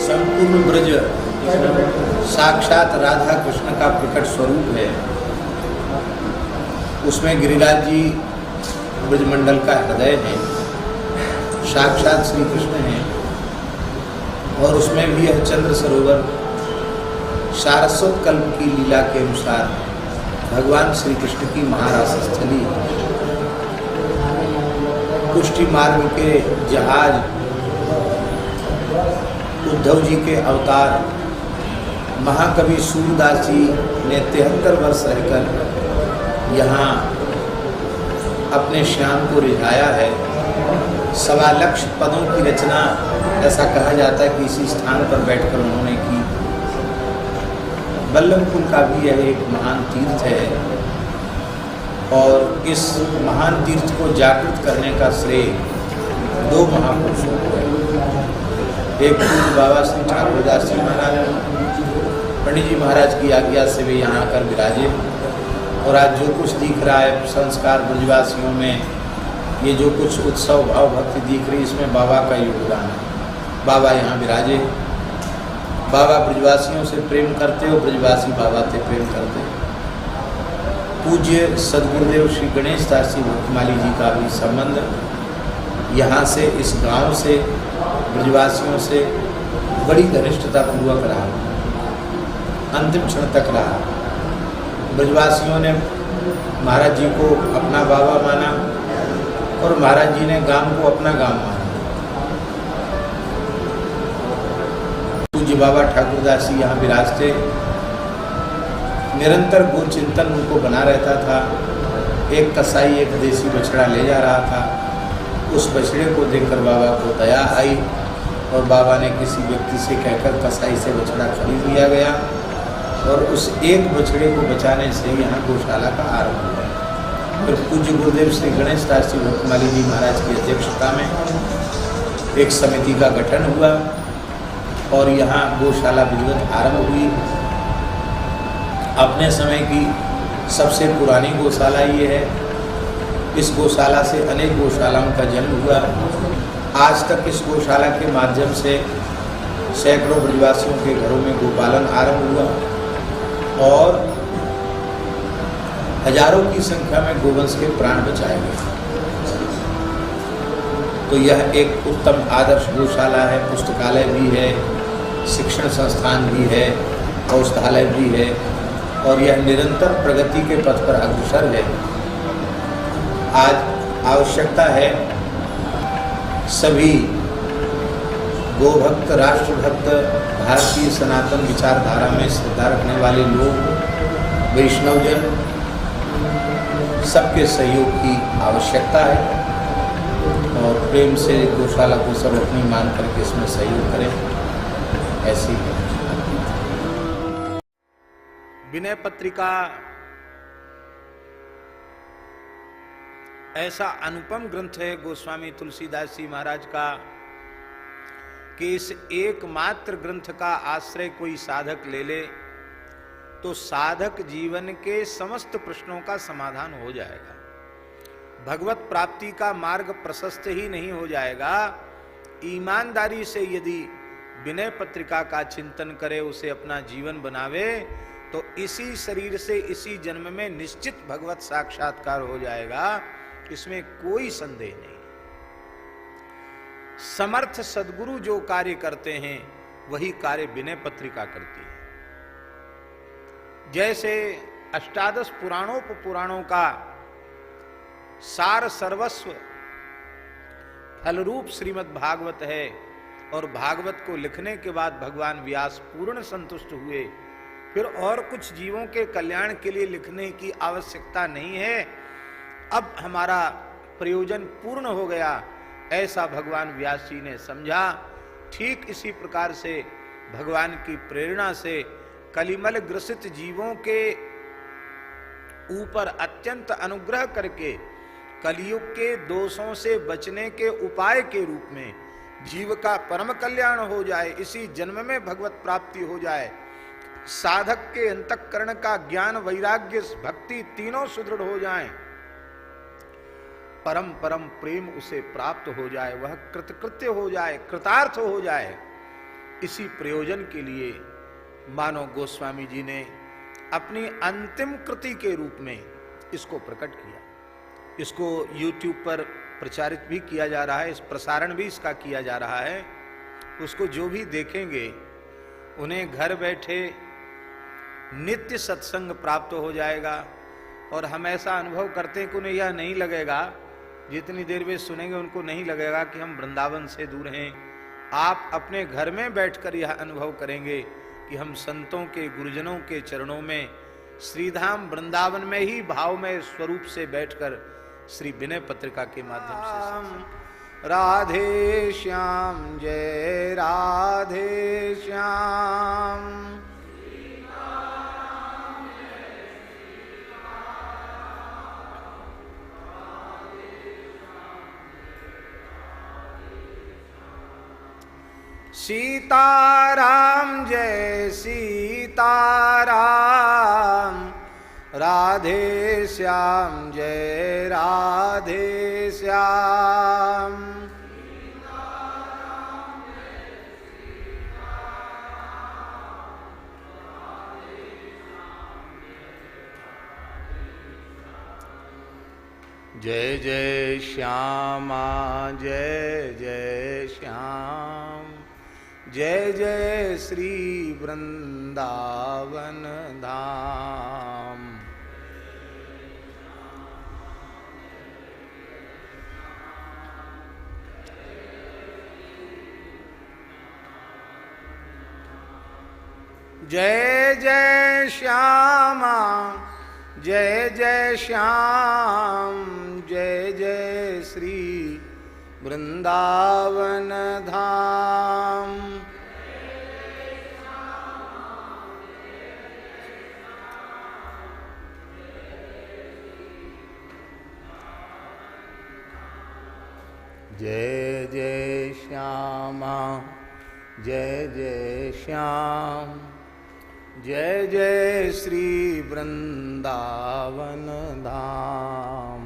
संपूर्ण ब्रज साक्षात राधा कृष्ण का प्रकट स्वरूप है। उसमें गिरिराज जी ब्रजमंडल का हृदय है, साक्षात श्री कृष्ण है। और उसमें भी यह चंद्र सरोवर सारस्वत कल्प की लीला के अनुसार भगवान श्री कृष्ण की महारास स्थली, पुष्टि मार्ग के जहाज, उद्धव जी के अवतार, महाकवि सूरदास जी ने 73 वर्ष रहकर यहाँ अपने श्याम को रिझाया है। 1.25 लाख पदों की रचना, ऐसा कहा जाता है कि इसी स्थान पर बैठकर उन्होंने की। बल्लभकुल का भी यह एक महान तीर्थ है और इस महान तीर्थ को जागृत करने का श्रेय 2 महापुरुषों को है। एक पूज्य बाबा श्री ठाकुरदास जी महाराज, पंडित जी महाराज की आज्ञा से वे यहाँ आकर विराजे। और आज जो कुछ दिख रहा है संस्कार ब्रजवासियों में, ये जो कुछ उत्सव भाव भक्ति दिख रही, इसमें बाबा का योगदान है। बाबा यहाँ विराजे, बाबा ब्रजवासियों से प्रेम करते हो, ब्रजवासी बाबा से प्रेम करते। पूज्य सदगुरुदेव श्री गणेश दास जी भक्तमाली जी का भी संबंध यहाँ से, इस गांव से, ब्रजवासियों से बड़ी घनिष्ठता पूर्वक रहा, अंतिम क्षण तक रहा। ब्रजवासियों ने महाराज जी को अपना बाबा माना और महाराज जी ने गांव को अपना गांव माना। पूज्य बाबा ठाकुरदास जी यहाँ विराजते, निरंतर गो चिंतन उनको बना रहता था। एक कसाई एक देसी बछड़ा ले जा रहा था, उस बछड़े को देखकर बाबा को दया आई और बाबा ने किसी व्यक्ति से कहकर कसाई से बछड़ा खरीद लिया गया और उस एक बछड़े को बचाने से यहाँ गौशाला का आरंभ हुआ। फिर पूज्य गुरुदेव श्री गणेश दास जी भक्तमाली जी महाराज की अध्यक्षता में एक समिति का गठन हुआ और यहाँ गौशाला विधिवत आरंभ हुई। अपने समय की सबसे पुरानी गौशाला ये है। इस गौशाला से अनेक गौशालाओं का जन्म हुआ। आज तक इस गौशाला के माध्यम से सैकड़ों ब्रजवासियों के घरों में गोपालन आरंभ हुआ और हजारों की संख्या में गोवंश के प्राण बचाए गए। तो यह एक उत्तम आदर्श गौशाला है। पुस्तकालय भी है, शिक्षण संस्थान भी है, औषधालय भी है और यह निरंतर प्रगति के पथ पर अग्रसर है। आज आवश्यकता है सभी गोभक्त, राष्ट्रभक्त, भारतीय सनातन विचारधारा में श्रद्धा रखने वाले लोग, वैष्णवजन, सबके सहयोग की आवश्यकता है और प्रेम से गौशाला को सब अपनी मान करके इसमें सहयोग करें। ऐसी है विनय पत्रिका। ऐसा अनुपम ग्रंथ है गोस्वामी तुलसीदास जी महाराज का कि इस एकमात्र ग्रंथ का आश्रय कोई साधक ले ले तो साधक जीवन के समस्त प्रश्नों का समाधान हो जाएगा। भगवत प्राप्ति का मार्ग प्रशस्त ही नहीं हो जाएगा, ईमानदारी से यदि विनय पत्रिका का चिंतन करे, उसे अपना जीवन बनावे, तो इसी शरीर से इसी जन्म में निश्चित भगवत साक्षात्कार हो जाएगा। इसमें कोई संदेह नहीं। समर्थ सद्गुरु जो कार्य करते हैं वही कार्य विनय पत्रिका करती है। जैसे अष्टादश पुराणों का सार सर्वस्व फलरूप श्रीमद् भागवत है और भागवत को लिखने के बाद भगवान व्यास पूर्ण संतुष्ट हुए। फिर और कुछ जीवों के कल्याण के लिए लिखने की आवश्यकता नहीं है, अब हमारा प्रयोजन पूर्ण हो गया, ऐसा भगवान व्यास जी ने समझा। ठीक इसी प्रकार से भगवान की प्रेरणा से कलिमल ग्रसित जीवों के ऊपर अत्यंत अनुग्रह करके कलियुग के दोषों से बचने के उपाय के रूप में जीव का परम कल्याण हो जाए, इसी जन्म में भगवत प्राप्ति हो जाए, साधक के अंतःकरण का ज्ञान, वैराग्य, भक्ति तीनों सुदृढ़ हो जाएं, परम परम प्रेम उसे प्राप्त हो जाए, वह कृतकृत्य हो जाए, कृतार्थ हो जाए, इसी प्रयोजन के लिए मानव गोस्वामी जी ने अपनी अंतिम कृति के रूप में इसको प्रकट किया। इसको YouTube पर प्रचारित भी किया जा रहा है, इस प्रसारण भी इसका किया जा रहा है। उसको जो भी देखेंगे उन्हें घर बैठे नित्य सत्संग प्राप्त हो जाएगा। और हम ऐसा अनुभव करते हैं कि उन्हें यह नहीं लगेगा, जितनी देर वे सुनेंगे उनको नहीं लगेगा कि हम वृंदावन से दूर हैं। आप अपने घर में बैठकर यह अनुभव करेंगे कि हम संतों के, गुरुजनों के चरणों में श्रीधाम वृंदावन में ही भावमय स्वरूप से बैठकर श्री विनय पत्रिका के माध्यम से राधे श्याम जय राधे श्याम सीताराम जय सीताराम राधे श्याम जय राधे श्याम जय जय श्यामा जय जय श्याम जय जय श्री वृंदावन धाम। जय जय श्यामा जय जय श्याम जय जय श्री वृंदावन धाम। जय जय श्यामा जय जय श्याम जय जय श्री वृंदावन धाम।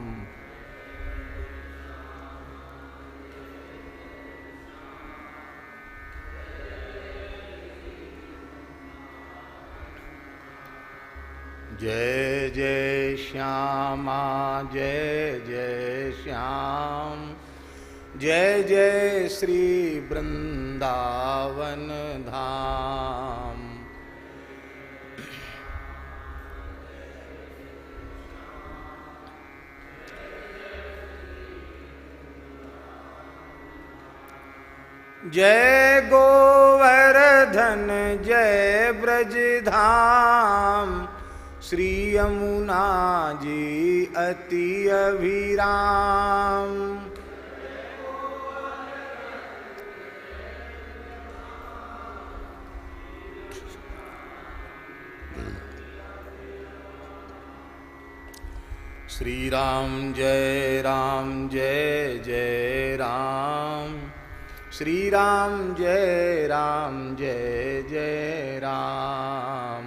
जय जय श्यामा जय जय श्याम जय जय श्री वृंदावन धाम। जय गोवर्धन जय ब्रजधाम श्री यमुना जी अति अभिराम। श्री राम जय जय राम श्री राम जय जय राम।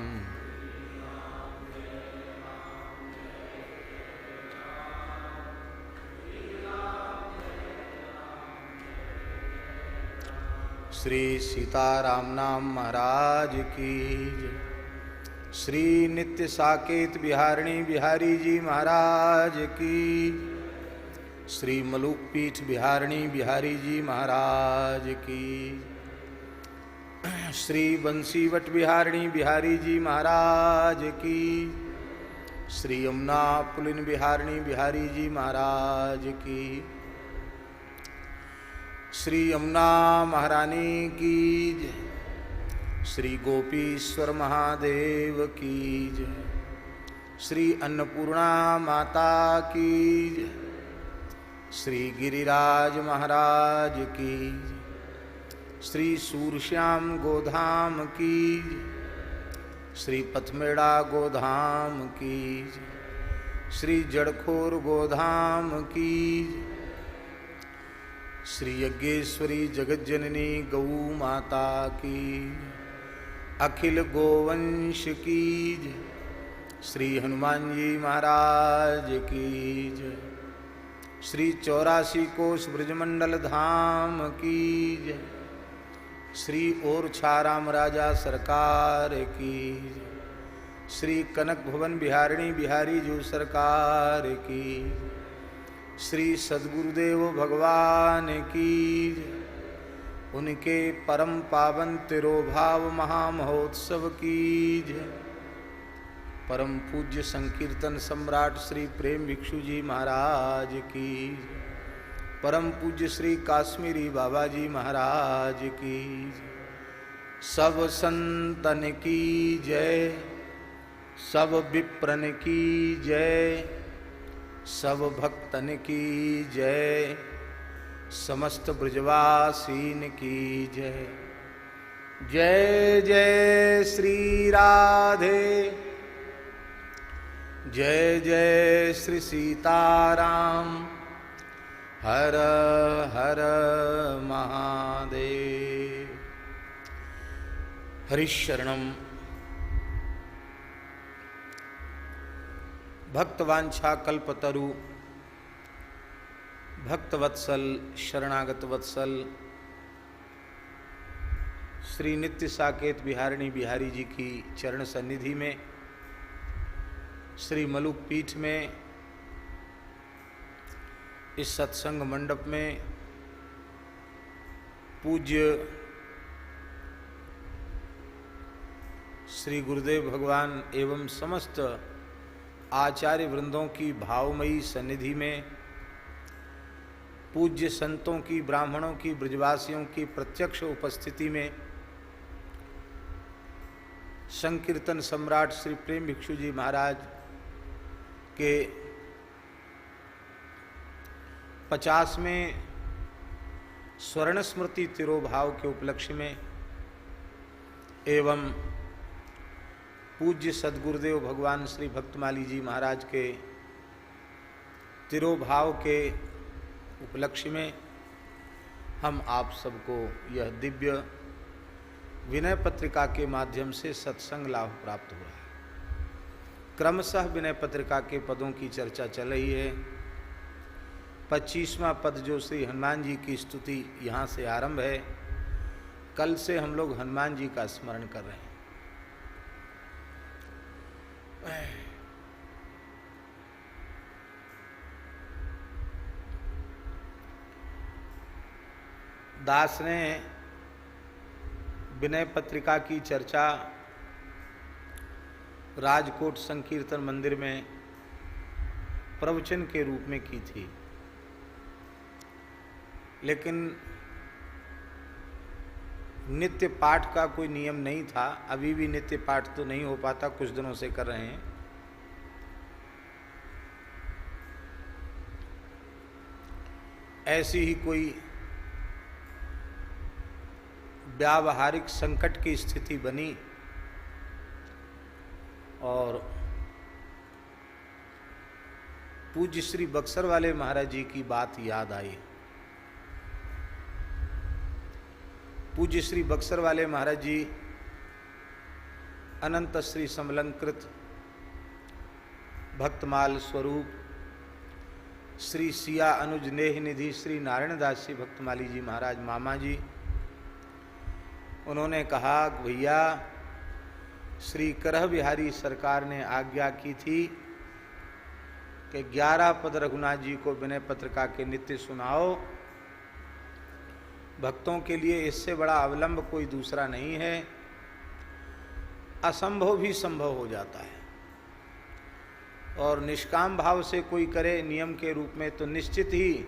श्री सीताराम नाम महाराज की जय। श्री नित्य साकेत बिहारिणी बिहारी जी महाराज की। श्री मलुक पीठ बिहारिणी बिहारी जी महाराज की। श्री बंसीवट बिहारिणी बिहारी जी महाराज की। श्री यमुना पुलिन बिहारिणी बिहारी जी महाराज की। श्री यमुना महारानी की जय। श्री गोपीश्वर महादेव की जय। श्री अन्नपूर्णा माता की जय। श्री गिरिराज महाराज की जय। श्री सूरश्याम गोधाम की जय। श्री पथमेड़ा गोधाम की जय। श्री जड़खोर गोधाम की जय। श्री यज्ञेश्वरी जगज्जननी गौ माता की। अखिल गोवंश की जय। श्री हनुमान जी महाराज की जय। श्री 84 कोष ब्रजमंडल धाम की जय। श्री ओरछाराम राजा सरकार की, श्री कनक भुवन बिहारिणी बिहारी जू सरकार की, श्री सद्गुरुदेव भगवान की, उनके परम पावन तिरोभाव महामहोत्सव की जय। परम पूज्य संकीर्तन सम्राट श्री प्रेम भिक्षु जी महाराज की, परम पूज्य श्री काश्मीरी बाबा जी महाराज की, सब संतन की जय, सब विप्रन की जय, सब भक्तन की जय, समस्त ब्रजवासीन की जय। जय जय श्री राधे, जय जय श्री सीताराम, हर हर महादेव। हरिशरणम। भक्तवांछा कल्पतरु, भक्तवत्सल शरणागत वत्सल श्री नित्य साकेत बिहारिणी बिहारी जी की चरण सन्निधि में, श्री मलुक पीठ में, इस सत्संग मंडप में पूज्य श्री गुरुदेव भगवान एवं समस्त आचार्य वृंदों की भावमयी सन्निधि में, पूज्य संतों की, ब्राह्मणों की, ब्रजवासियों की प्रत्यक्ष उपस्थिति में, संकीर्तन सम्राट श्री प्रेम भिक्षु जी महाराज के 50वें स्वर्ण स्मृति तिरोभाव के उपलक्ष्य में एवं पूज्य सद्गुरुदेव भगवान श्री भक्तमाली जी महाराज के तिरोभाव के उपलक्ष्य में हम आप सबको यह दिव्य विनय पत्रिका के माध्यम से सत्संग लाभ प्राप्त हुआ है। क्रमशः विनय पत्रिका के पदों की चर्चा चल रही है। 25वां पद जो श्री हनुमान जी की स्तुति यहाँ से आरंभ है, कल से हम लोग हनुमान जी का स्मरण कर रहे हैं। दास ने विनय पत्रिका की चर्चा राजकोट संकीर्तन मंदिर में प्रवचन के रूप में की थी, लेकिन नित्य पाठ का कोई नियम नहीं था। अभी भी नित्य पाठ तो नहीं हो पाता, कुछ दिनों से कर रहे हैं। ऐसी ही कोई व्यावहारिक संकट की स्थिति बनी और पूज्य श्री बक्सर वाले महाराज जी की बात याद आई। पूज्य श्री बक्सर वाले महाराज जी अनंत श्री समलंकृत भक्तमाल स्वरूप श्री सिया अनुज नेह निधि श्री नारायण दास जी भक्तमाली जी महाराज मामा जी, उन्होंने कहा भैया श्री करह बिहारी सरकार ने आज्ञा की थी कि 11 पद रघुनाथ जी को विनय पत्रिका के नित्य सुनाओ। भक्तों के लिए इससे बड़ा अवलंब कोई दूसरा नहीं है। असंभव भी संभव हो जाता है और निष्काम भाव से कोई करे नियम के रूप में तो निश्चित ही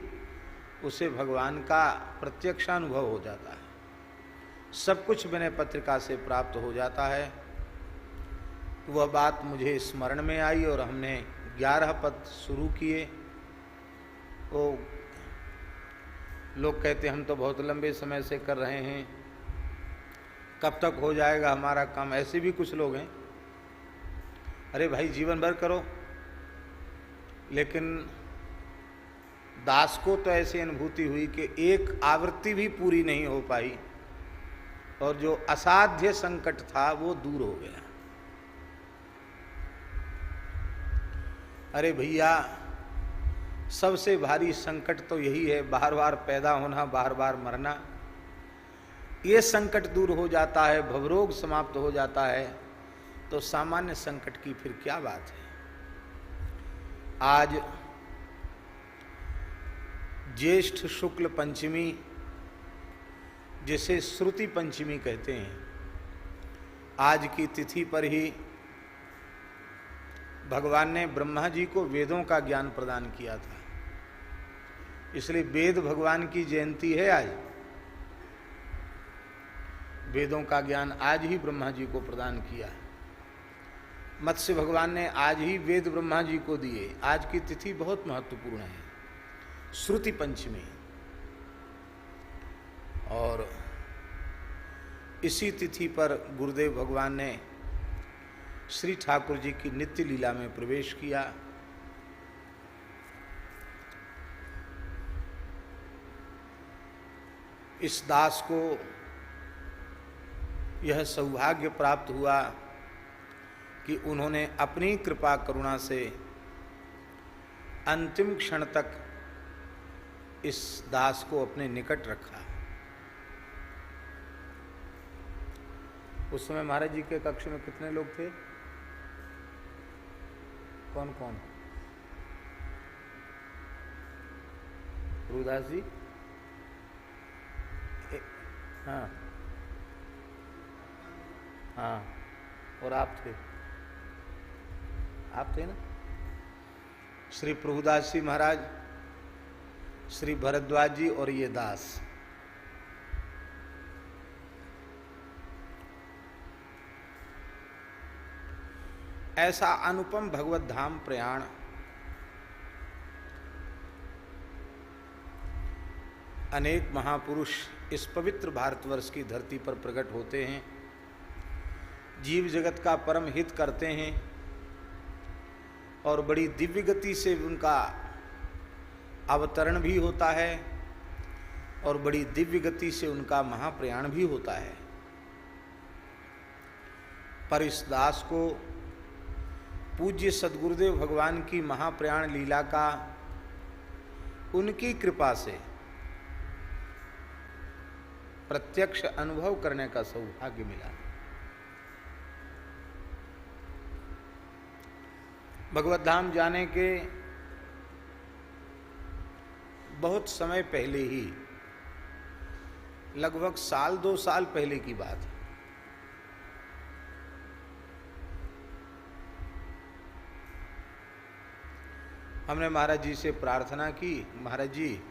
उसे भगवान का प्रत्यक्षानुभव हो जाता है। सब कुछ विनय पत्रिका से प्राप्त हो जाता है। वह बात मुझे स्मरण में आई और हमने 11 पद शुरू किए। वो लोग कहते हम तो बहुत लंबे समय से कर रहे हैं, कब तक हो जाएगा हमारा काम। ऐसे भी कुछ लोग हैं, अरे भाई जीवन भर करो। लेकिन दास को तो ऐसी अनुभूति हुई कि एक आवृत्ति भी पूरी नहीं हो पाई और जो असाध्य संकट था वो दूर हो गया। अरे भैया, सबसे भारी संकट तो यही है, बार बार पैदा होना, बार बार मरना। ये संकट दूर हो जाता है, भवरोग समाप्त हो जाता है, तो सामान्य संकट की फिर क्या बात है। आज ज्येष्ठ शुक्ल पंचमी, जिसे श्रुति पंचमी कहते हैं, आज की तिथि पर ही भगवान ने ब्रह्मा जी को वेदों का ज्ञान प्रदान किया था। इसलिए वेद भगवान की जयंती है आज। वेदों का ज्ञान आज ही ब्रह्मा जी को प्रदान किया। मत्स्य भगवान ने आज ही वेद ब्रह्मा जी को दिए। आज की तिथि बहुत महत्वपूर्ण है, श्रुति पंचमी। और इसी तिथि पर गुरुदेव भगवान ने श्री ठाकुर जी की नित्य लीला में प्रवेश किया। इस दास को यह सौभाग्य प्राप्त हुआ कि उन्होंने अपनी कृपा करुणा से अंतिम क्षण तक इस दास को अपने निकट रखा। उस समय महाराज जी के कक्ष में कितने लोग थे? कौन कौन? गुरुदास जी, हाँ हाँ, और आप थे? आप थे ना? श्री प्रभुदास जी महाराज, श्री भरद्वाज जी और ये दास। ऐसा अनुपम भगवत धाम प्रयाण अनेक महापुरुष इस पवित्र भारतवर्ष की धरती पर प्रकट होते हैं, जीव जगत का परम हित करते हैं और बड़ी दिव्य गति से उनका अवतरण भी होता है और बड़ी दिव्य गति से उनका महाप्रयाण भी होता है। पर इस दास को पूज्य सद्गुरुदेव भगवान की महाप्रयाण लीला का उनकी कृपा से प्रत्यक्ष अनुभव करने का सौभाग्य मिला। भगवत धाम जाने के बहुत समय पहले ही, लगभग 1-2 साल पहले की बात है, हमने महाराज जी से प्रार्थना की, महाराज जी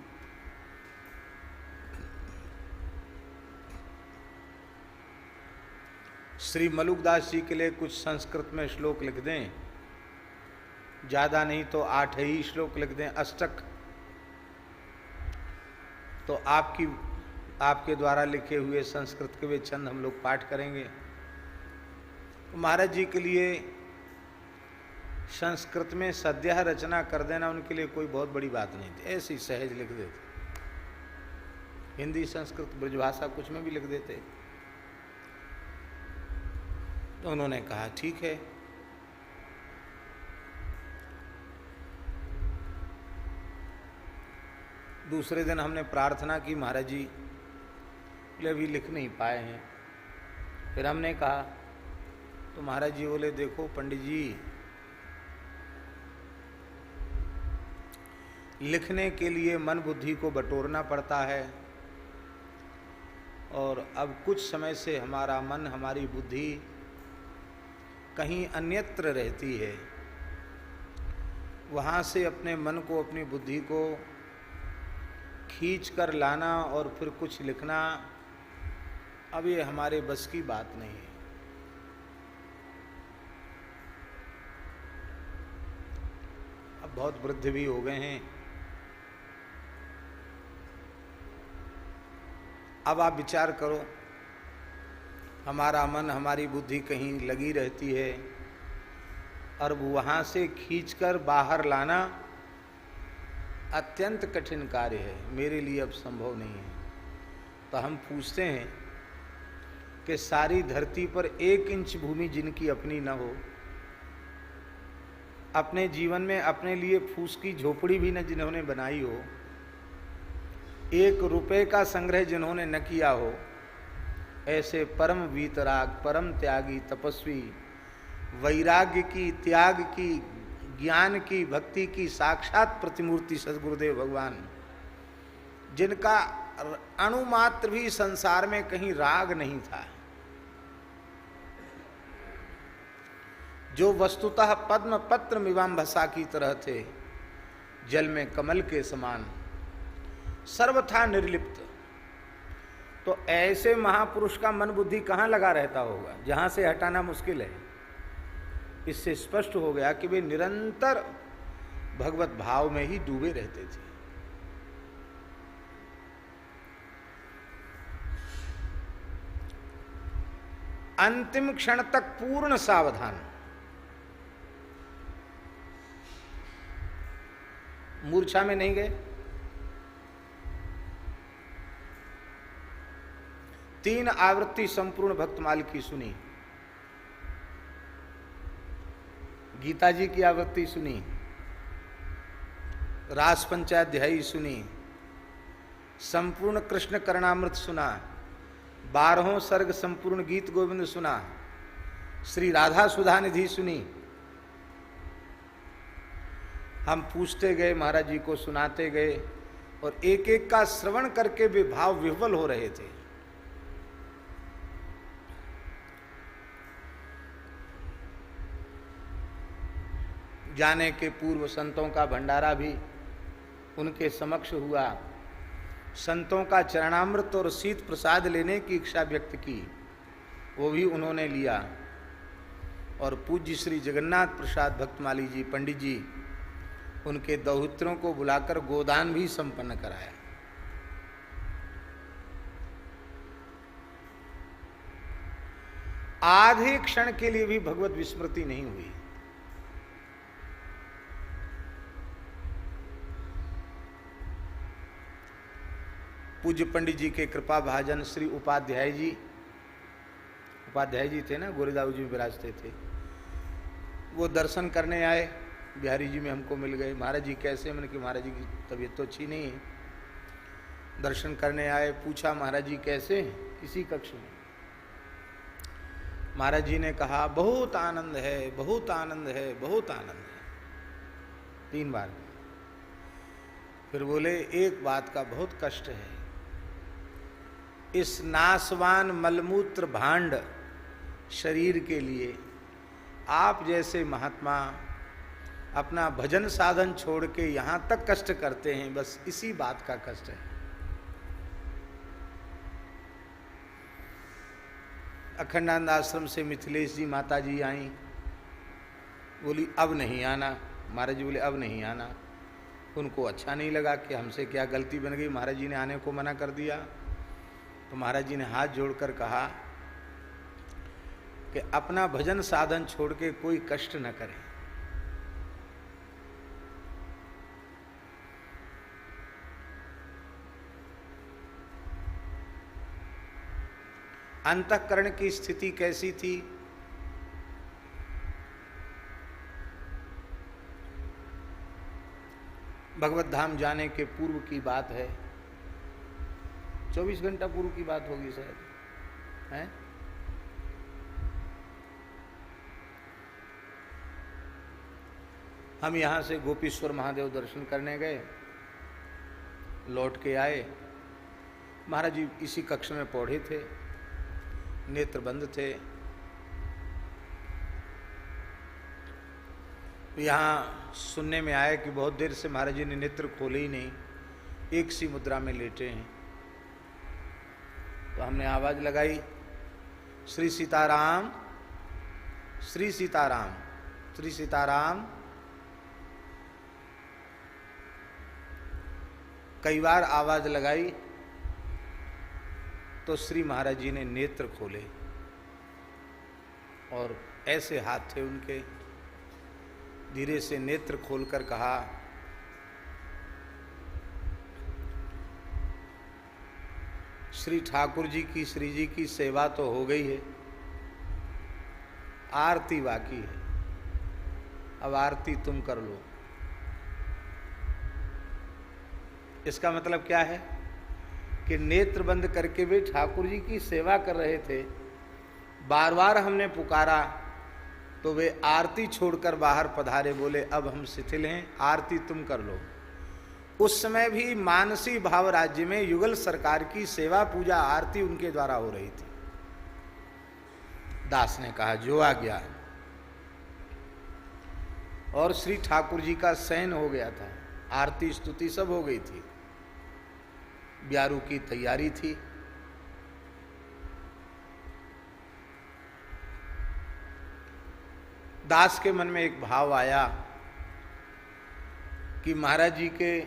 श्री मलुकदास जी के लिए कुछ संस्कृत में श्लोक लिख दें, ज़्यादा नहीं तो 8 ही श्लोक लिख दें, अष्टक, तो आपके द्वारा लिखे हुए संस्कृत के वे छंद हम लोग पाठ करेंगे। तो महाराज जी के लिए संस्कृत में सद्यः रचना कर देना उनके लिए कोई बहुत बड़ी बात नहीं थी, ऐसी सहज लिख देते। हिंदी संस्कृत ब्रजभाषा कुछ में भी लिख देते। तो उन्होंने कहा ठीक है। दूसरे दिन हमने प्रार्थना की, महाराज जी बोले अभी लिख नहीं पाए हैं। फिर हमने कहा, तो महाराज जी बोले देखो पंडित जी, लिखने के लिए मन बुद्धि को बटोरना पड़ता है और अब कुछ समय से हमारा मन, हमारी बुद्धि कहीं अन्यत्र रहती है। वहाँ से अपने मन को, अपनी बुद्धि को खींच कर लाना और फिर कुछ लिखना, अब ये हमारे बस की बात नहीं है। अब बहुत वृद्ध भी हो गए हैं। अब आप विचार करो, हमारा मन, हमारी बुद्धि कहीं लगी रहती है और वहाँ से खींचकर बाहर लाना अत्यंत कठिन कार्य है, मेरे लिए अब संभव नहीं है। तो हम पूछते हैं कि सारी धरती पर 1 इंच भूमि जिनकी अपनी न हो, अपने जीवन में अपने लिए फूस की झोपड़ी भी न जिन्होंने बनाई हो, 1 रुपए का संग्रह जिन्होंने न किया हो, ऐसे परम वीतराग, परम त्यागी, तपस्वी, वैराग्य की, त्याग की, ज्ञान की, भक्ति की साक्षात प्रतिमूर्ति सद्गुरुदेव भगवान, जिनका अणुमात्र भी संसार में कहीं राग नहीं था, जो वस्तुतः पद्म पत्र मिवाम्भसा की तरह थे, जल में कमल के समान, सर्वथा निर्लिप्त, तो ऐसे महापुरुष का मन बुद्धि कहाँ लगा रहता होगा, जहां से हटाना मुश्किल है। इससे स्पष्ट हो गया कि वे निरंतर भगवत भाव में ही डूबे रहते थे। अंतिम क्षण तक पूर्ण सावधान, मूर्छा में नहीं गए। 3 आवृत्ति संपूर्ण भक्तमाल की सुनी, गीता जी की आवृत्ति सुनी, रास पंचाध्यायी सुनी, संपूर्ण कृष्ण करणामृत सुना, 12 सर्ग संपूर्ण गीत गोविंद सुना, श्री राधा सुधा निधि सुनी। हम पूछते गए, महाराज जी को सुनाते गए, और एक एक का श्रवण करके भी भाव विह्वल हो रहे थे। जाने के पूर्व संतों का भंडारा भी उनके समक्ष हुआ। संतों का चरणामृत और शीत प्रसाद लेने की इच्छा व्यक्त की, वो भी उन्होंने लिया। और पूज्य श्री जगन्नाथ प्रसाद भक्तमाली जी पंडित जी, उनके दौहित्रों को बुलाकर गोदान भी संपन्न कराया। आधे क्षण के लिए भी भगवत विस्मृति नहीं हुई। पूज्य पंडित जी के कृपा भाजन श्री उपाध्याय जी थे ना, गोरेदाऊ जी में विराजते थे, वो दर्शन करने आए। बिहारी जी में हमको मिल गए। महाराज जी कैसे? मैंने कि महाराज जी की तबीयत तो अच्छी नहीं है। दर्शन करने आए, पूछा महाराज जी कैसे? इसी कक्ष में। महाराज जी ने कहा बहुत आनंद है, बहुत आनंद है, बहुत आनंद है, 3 बार। फिर बोले एक बात का बहुत कष्ट है, इस नासवान मलमूत्र भांड शरीर के लिए आप जैसे महात्मा अपना भजन साधन छोड़ के यहां तक कष्ट करते हैं, बस इसी बात का कष्ट है। अखंडानंद आश्रम से मिथिलेश जी माता जी आई, बोली अब नहीं आना। महाराज जी बोले अब नहीं आना। उनको अच्छा नहीं लगा कि हमसे क्या गलती बन गई, महाराज जी ने आने को मना कर दिया। तो महाराज जी ने हाथ जोड़कर कहा कि अपना भजन साधन छोड़ के कोई कष्ट न करे। अंतःकरण की स्थिति कैसी थी? भगवत धाम जाने के पूर्व की बात है, 24 घंटा पूर्व की बात होगी शायद, है? हम यहां से गोपीश्वर महादेव दर्शन करने गए, लौट के आए। महाराज जी इसी कक्ष में पौधे थे, नेत्र बंद थे। यहाँ सुनने में आया कि बहुत देर से महाराज जी ने नेत्र खोले ही नहीं, एक सी मुद्रा में लेटे हैं। तो हमने आवाज लगाई, श्री सीताराम, श्री सीताराम, श्री सीताराम। कई बार आवाज लगाई तो श्री महाराज जी ने नेत्र खोले और ऐसे हाथ थे उनके, धीरे से नेत्र खोलकर कहा, श्री ठाकुर जी की, श्री जी की सेवा तो हो गई है, आरती बाकी है, अब आरती तुम कर लो। इसका मतलब क्या है? कि नेत्र बंद करके वे ठाकुर जी की सेवा कर रहे थे। बार बार हमने पुकारा तो वे आरती छोड़कर बाहर पधारे, बोले अब हम शिथिल हैं, आरती तुम कर लो। उस समय भी मानसी भाव राज्य में युगल सरकार की सेवा पूजा आरती उनके द्वारा हो रही थी। दास ने कहा जो आ गया, और श्री ठाकुर जी का शयन हो गया था, आरती स्तुति सब हो गई थी, ब्यारू की तैयारी थी। दास के मन में एक भाव आया कि महाराज जी के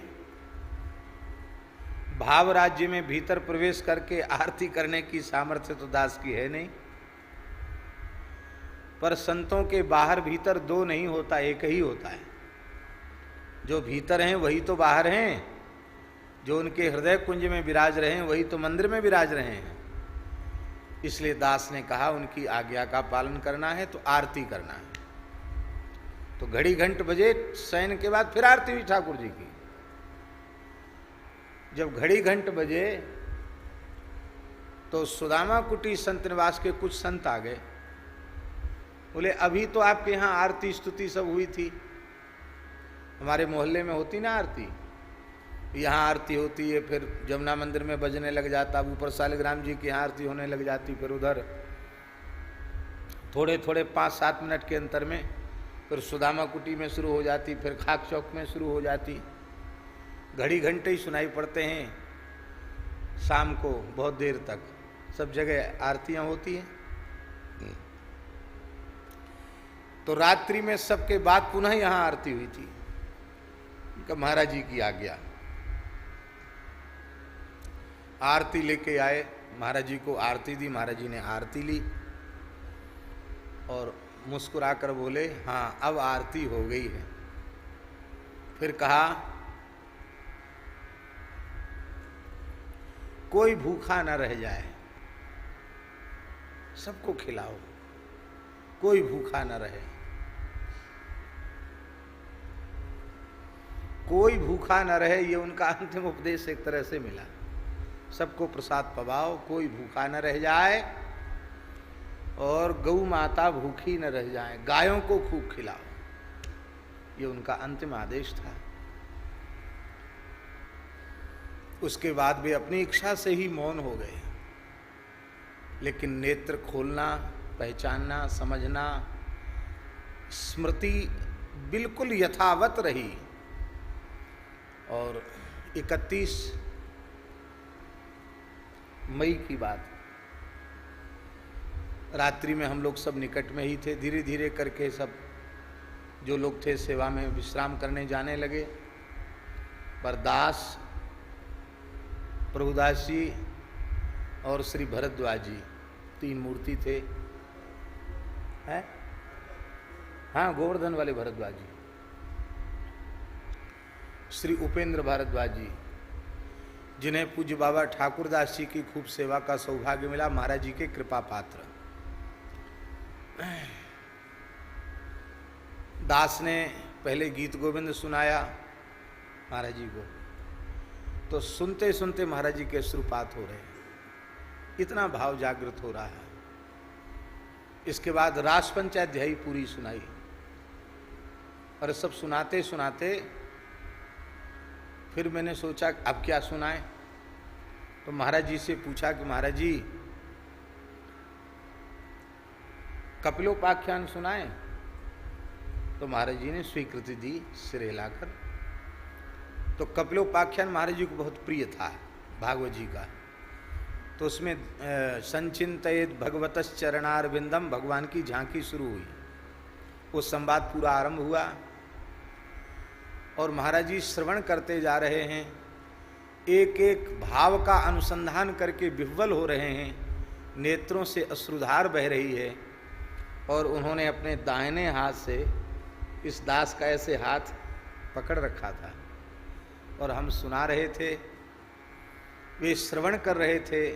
भाव राज्य में भीतर प्रवेश करके आरती करने की सामर्थ्य तो दास की है नहीं, पर संतों के बाहर भीतर दो नहीं होता, एक ही होता है। जो भीतर हैं वही तो बाहर हैं, जो उनके हृदय कुंज में विराज रहे हैं वही तो मंदिर में विराज रहे हैं। इसलिए दास ने कहा उनकी आज्ञा का पालन करना है तो आरती करना है। तो घड़ी घंट बजे शयन के बाद फिर आरती हुई ठाकुर जी की। जब घड़ी घंट बजे तो सुदामा कुटी संत निवास के कुछ संत आ गए, बोले अभी तो आपके यहाँ आरती स्तुति सब हुई थी, हमारे मोहल्ले में होती ना आरती, यहाँ आरती होती है, फिर जमुना मंदिर में बजने लग जाता, ऊपर शालिग्राम जी की यहाँ आरती होने लग जाती, फिर उधर थोड़े थोड़े 5-7 मिनट के अंतर में फिर सुदामा कुटी में शुरू हो जाती, फिर खाक चौक में शुरू हो जाती। घड़ी घंटे ही सुनाई पड़ते हैं, शाम को बहुत देर तक सब जगह आरतियाँ होती हैं। तो रात्रि में सबके बाद पुनः यहाँ आरती हुई थी। महाराज जी की आज्ञा, आरती लेके आए, महाराज जी को आरती दी, महाराज जी ने आरती ली और मुस्कुराकर बोले हाँ अब आरती हो गई है। फिर कहा कोई भूखा न रह जाए, सबको खिलाओ, कोई भूखा न रहे, कोई भूखा न रहे, ये उनका अंतिम उपदेश एक तरह से मिला। सबको प्रसाद पवाओ, कोई भूखा न रह जाए, और गौ माता भूखी न रह जाए, गायों को खूब खिलाओ, ये उनका अंतिम आदेश था। उसके बाद वे अपनी इच्छा से ही मौन हो गए, लेकिन नेत्र खोलना, पहचानना, समझना, स्मृति बिल्कुल यथावत रही। और 31 मई की बात, रात्रि में हम लोग सब निकट में ही थे, धीरे धीरे करके सब जो लोग थे सेवा में विश्राम करने जाने लगे। पर दास, प्रभुदास जी और श्री भरद्वाज जी, 3 मूर्ति थे, हैं? हाँ, गोवर्धन वाले भरद्वाज जी, श्री उपेंद्र भारद्वाज जी, जिन्हें पूज्य बाबा ठाकुरदास जी की खूब सेवा का सौभाग्य मिला, महाराज जी के कृपा पात्र। दास ने पहले गीत गोविंद सुनाया महाराज जी को, तो सुनते सुनते महाराज जी के श्रुपात हो रहे, इतना भाव जागृत हो रहा है। इसके बाद रास पंचाध्यायी पूरी सुनाई, और सब सुनाते सुनाते फिर मैंने सोचा अब क्या सुनाएं, तो महाराज जी से पूछा कि महाराज जी कपिलोपाख्यान सुनाएं, तो महाराज जी ने स्वीकृति दी सिर हिलाकर। तो कपिलोपाख्यान महाराज जी को बहुत प्रिय था भागवत जी का, तो उसमें संचिंतयेत भगवतश्चरणारविंदम, भगवान की झांकी शुरू हुई, वो संवाद पूरा आरंभ हुआ और महाराज जी श्रवण करते जा रहे हैं, एक एक भाव का अनुसंधान करके विह्वल हो रहे हैं, नेत्रों से अश्रुधार बह रही है, और उन्होंने अपने दाहिने हाथ से इस दास का ऐसे हाथ पकड़ रखा था और हम सुना रहे थे, वे श्रवण कर रहे थे।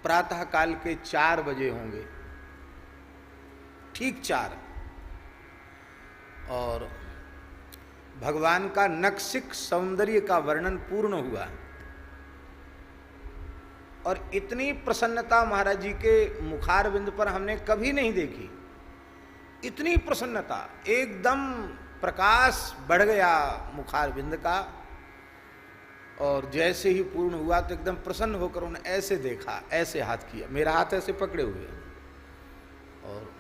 प्रातः काल के 4 बजे होंगे, ठीक 4, और भगवान का नक्सिक सौंदर्य का वर्णन पूर्ण हुआ। और इतनी प्रसन्नता महाराज जी के मुखारविंद पर हमने कभी नहीं देखी। इतनी प्रसन्नता, एकदम प्रकाश बढ़ गया मुखारविंद का, और जैसे ही पूर्ण हुआ तो एकदम प्रसन्न होकर उन्होंने ऐसे देखा, ऐसे हाथ किया, मेरा हाथ ऐसे पकड़े हुए, और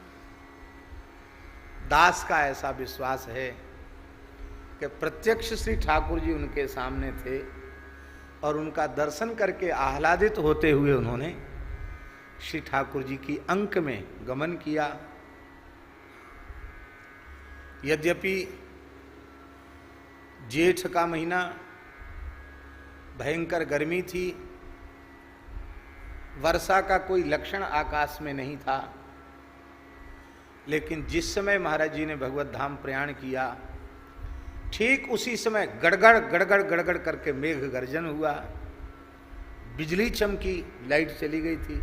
दास का ऐसा विश्वास है कि प्रत्यक्ष श्री ठाकुर जी उनके सामने थे और उनका दर्शन करके आह्लादित होते हुए उन्होंने श्री ठाकुर जी की अंक में गमन किया। यद्यपि जेठ का महीना, भयंकर गर्मी थी, वर्षा का कोई लक्षण आकाश में नहीं था, लेकिन जिस समय महाराज जी ने भगवत धाम प्रयाण किया, ठीक उसी समय गड़गड़ गड़गड़ गड़गड़ करके मेघ गर्जन हुआ, बिजली चमकी, लाइट चली गई थी,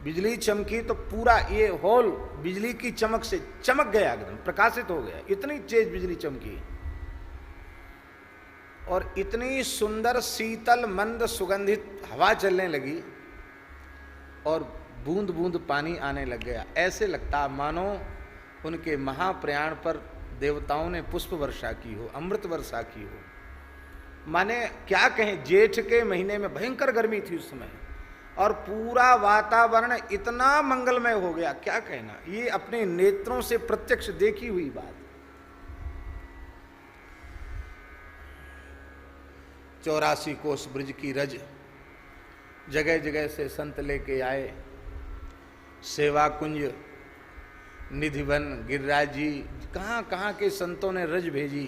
बिजली चमकी तो पूरा ये हॉल बिजली की चमक से चमक गया, एकदम प्रकाशित हो गया, इतनी तेज बिजली चमकी, और इतनी सुंदर शीतल मंद सुगंधित हवा चलने लगी और बूंद बूंद पानी आने लग गया। ऐसे लगता मानो उनके महाप्रयाण पर देवताओं ने पुष्प वर्षा की हो, अमृत वर्षा की हो। माने क्या कहें, जेठ के महीने में भयंकर गर्मी थी उस समय, और पूरा वातावरण इतना मंगलमय हो गया, क्या कहना, ये अपने नेत्रों से प्रत्यक्ष देखी हुई बात। 84 कोस ब्रज की रज, जगह जगह से संत लेके आए, सेवा कुंज, निधिवन, गिरिराज जी, कहाँ कहाँ के संतों ने रज भेजी।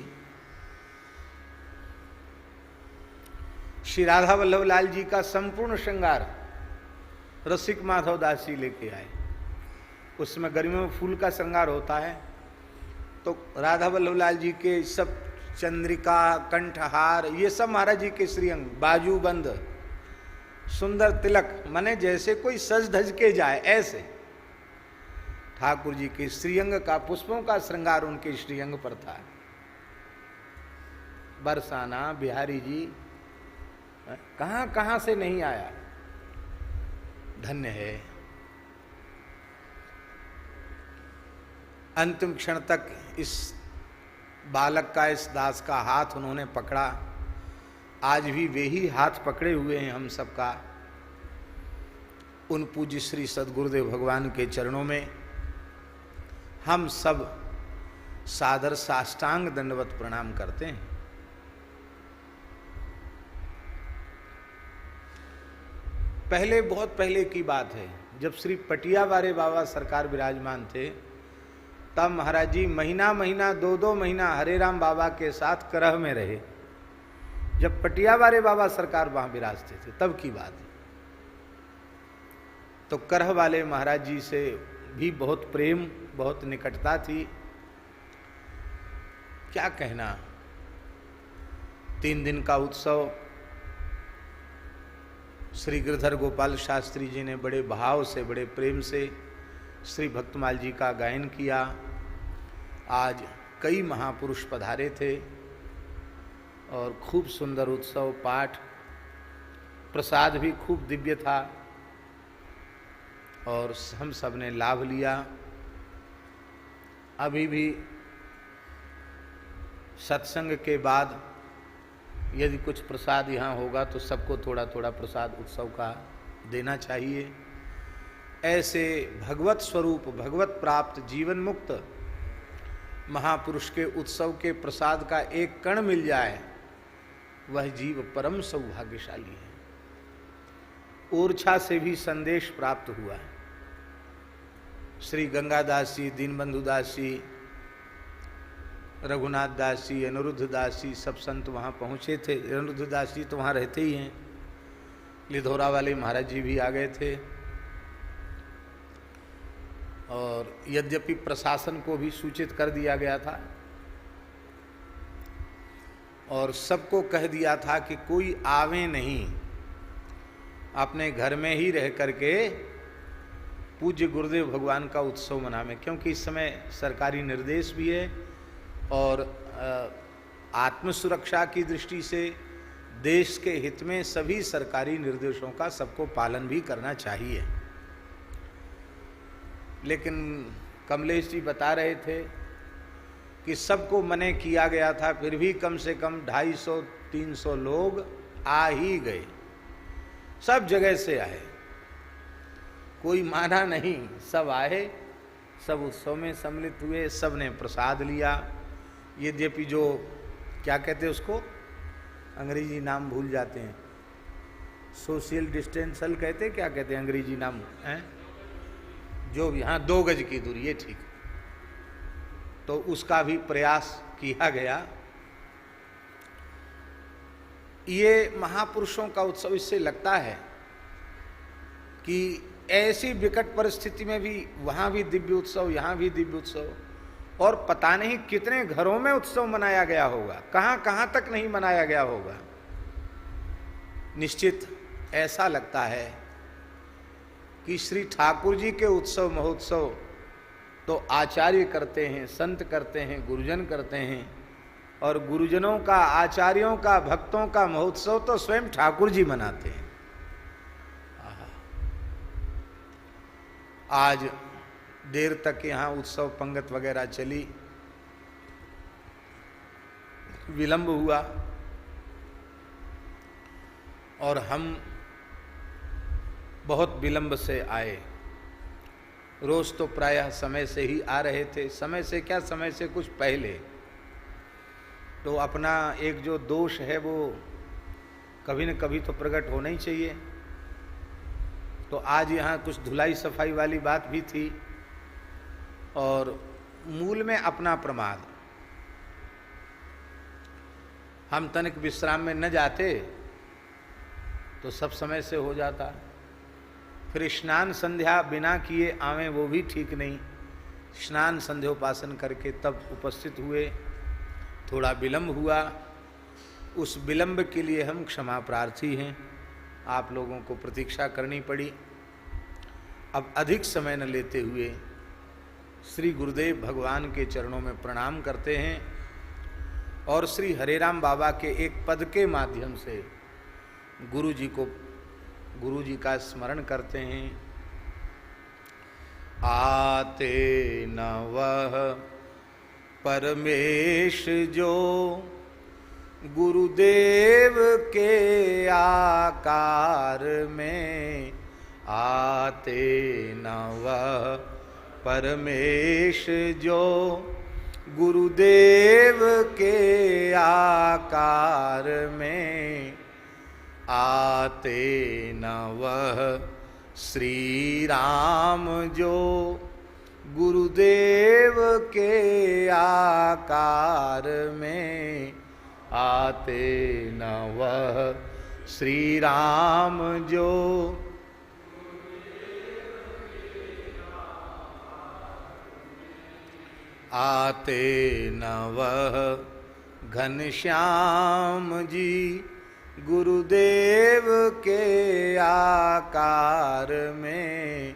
श्री राधा वल्लभ लाल जी का संपूर्ण श्रृंगार रसिक माधव दास जी लेके आए। उसमें गर्मियों में फूल का श्रृंगार होता है, तो राधा वल्लभ लाल जी के सब चंद्रिका, कंठहार, ये सब महाराज जी के श्रीअंग, बाजूबंद, सुंदर तिलक, माने जैसे कोई सज धज के जाए ऐसे ठाकुर जी के श्रीअंग का, पुष्पों का श्रृंगार उनके श्रीअंग पर था। बरसाना, बिहारी जी कहां कहां से नहीं आया, धन्य है। अंतिम क्षण तक इस बालक का, इस दास का हाथ उन्होंने पकड़ा। आज भी वे ही हाथ पकड़े हुए हैं हम सबका। उन पूज्य श्री सद्गुरुदेव भगवान के चरणों में हम सब सादर साष्टांग दंडवत प्रणाम करते हैं। पहले, बहुत पहले की बात है, जब श्री पटिया वारे बाबा सरकार विराजमान थे, तब महाराज जी महीना महीना, 2-2 महीना हरे राम बाबा के साथ करह में रहे। जब पटिया वारे बाबा सरकार वहां विराजते थे तब की बात है। तो करह वाले महाराज जी से भी बहुत प्रेम, बहुत निकटता थी, क्या कहना। 3 दिन का उत्सव श्री गिरधर गोपाल शास्त्री जी ने बड़े भाव से, बड़े प्रेम से श्री भक्तमाल जी का गायन किया। आज कई महापुरुष पधारे थे और खूब सुंदर उत्सव, पाठ, प्रसाद भी खूब दिव्य था और हम सब ने लाभ लिया। अभी भी सत्संग के बाद यदि कुछ प्रसाद यहाँ होगा तो सबको थोड़ा थोड़ा प्रसाद उत्सव का देना चाहिए। ऐसे भगवत स्वरूप, भगवत प्राप्त, जीवन मुक्त महापुरुष के उत्सव के प्रसाद का एक कण मिल जाए, वह जीव परम सौभाग्यशाली है। ओरछा से भी संदेश प्राप्त हुआ है। श्री गंगादास जी, दीनबंधु दास जी, रघुनाथ दास जी, अनिरुद्ध दास जी, सब संत वहाँ पहुँचे थे। अनिरुद्ध दास जी तो वहाँ रहते ही हैं। लिधौरा वाले महाराज जी भी आ गए थे। और यद्यपि प्रशासन को भी सूचित कर दिया गया था और सबको कह दिया था कि कोई आवे नहीं, अपने घर में ही रह करके पूज्य गुरुदेव भगवान का उत्सव मनावें, क्योंकि इस समय सरकारी निर्देश भी है और आत्म सुरक्षा की दृष्टि से, देश के हित में सभी सरकारी निर्देशों का सबको पालन भी करना चाहिए। लेकिन कमलेश जी बता रहे थे कि सबको मने किया गया था, फिर भी कम से कम 250-300 लोग आ ही गए, सब जगह से आए, कोई माना नहीं, सब आए, सब उत्सव में सम्मिलित हुए, सब ने प्रसाद लिया। यद्यपि जो क्या कहते हैं उसको, अंग्रेजी नाम भूल जाते हैं, सोशल डिस्टेंसल कहते, क्या कहते हैं अंग्रेजी नाम है, जो यहाँ 2 गज की दूरी, ये ठीक, तो उसका भी प्रयास किया गया। ये महापुरुषों का उत्सव इससे लगता है कि ऐसी विकट परिस्थिति में भी वहाँ भी दिव्य उत्सव, यहाँ भी दिव्य उत्सव, और पता नहीं कितने घरों में उत्सव मनाया गया होगा, कहाँ कहाँ तक नहीं मनाया गया होगा। निश्चित ऐसा लगता है कि श्री ठाकुर जी के उत्सव महोत्सव तो आचार्य करते हैं, संत करते हैं, गुरुजन करते हैं, और गुरुजनों का, आचार्यों का, भक्तों का महोत्सव तो स्वयं ठाकुर जी मनाते हैं। आज देर तक यहाँ उत्सव पंगत वगैरह चली, विलंब हुआ, और हम बहुत विलंब से आए। रोज तो प्रायः समय से ही आ रहे थे, समय से क्या, समय से कुछ पहले। तो अपना एक जो दोष है वो कभी न कभी तो प्रकट होना ही चाहिए। तो आज यहाँ कुछ धुलाई सफाई वाली बात भी थी, और मूल में अपना प्रमाद। हम तनिक विश्राम में न जाते तो सब समय से हो जाता। फिर स्नान संध्या बिना किए आवें वो भी ठीक नहीं, स्नान संध्योपासन करके तब उपस्थित हुए, थोड़ा विलंब हुआ। उस विलंब के लिए हम क्षमा प्रार्थी हैं, आप लोगों को प्रतीक्षा करनी पड़ी। अब अधिक समय न लेते हुए श्री गुरुदेव भगवान के चरणों में प्रणाम करते हैं, और श्री हरेराम बाबा के एक पद के माध्यम से गुरु जी का स्मरण करते हैं। आते न वह परमेश जो गुरुदेव के आकार में, आते न वह परमेश जो गुरुदेव के आकार में, आते न वह श्री राम जो गुरुदेव के आकार में, आते न वह श्री राम जो आते न वह घनश्याम जी गुरुदेव के आकार में,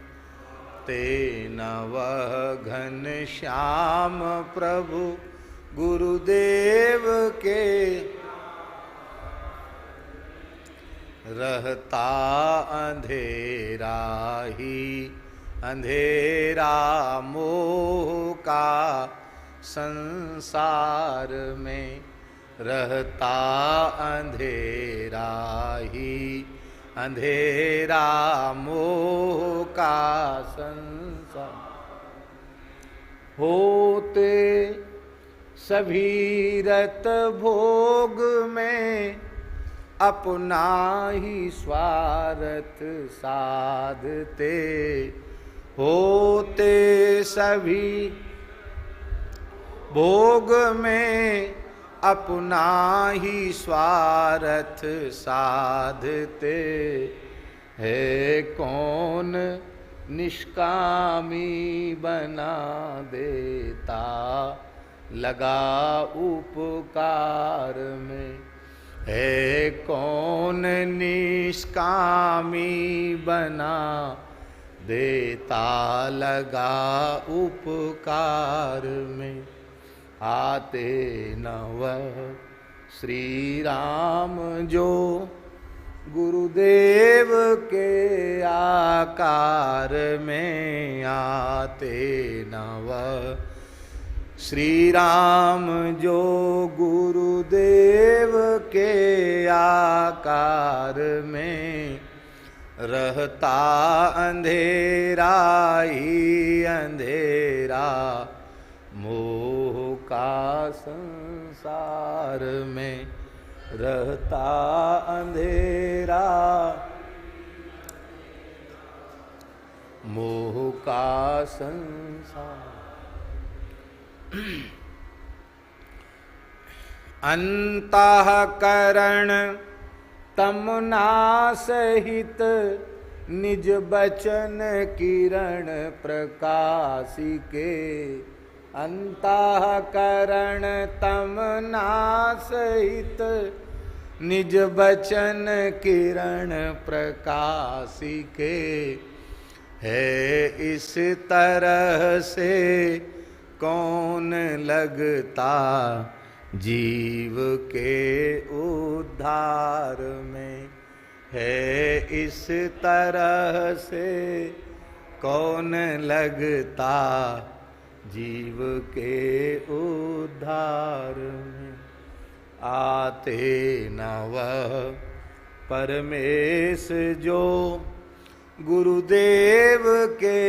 ते न वह घनश्याम प्रभु गुरुदेव के, रहता अंधेरा ही अंधेरा मोह का संसार में, रहता अंधेरा ही अंधेरा मोह का संसार, होते सभी रत भोग में अपना ही स्वार्थ साधते, होते सभी भोग में अपना ही स्वार्थ साधते, है कौन निष्कामी बना देता लगा उपकार में, है कौन निष्कामी बना देता लगा उपकार में, आते न वह श्री राम जो गुरुदेव के आकार में आते नव, श्री राम जो गुरुदेव के आकार में रहता अंधेरा ही अंधेरा मोह का संसार में, रहता अंधेरा मोह का संसार। अंतःकरण तमना सहित निज बचन किरण प्रकाशिके, अंतःकरण तमना सहित निज बचन किरण प्रकाशिके, है इस तरह से कौन लगता जीव के उद्धार में, है इस तरह से कौन लगता जीव के उद्धार में। आते न वह परमेश जो गुरुदेव के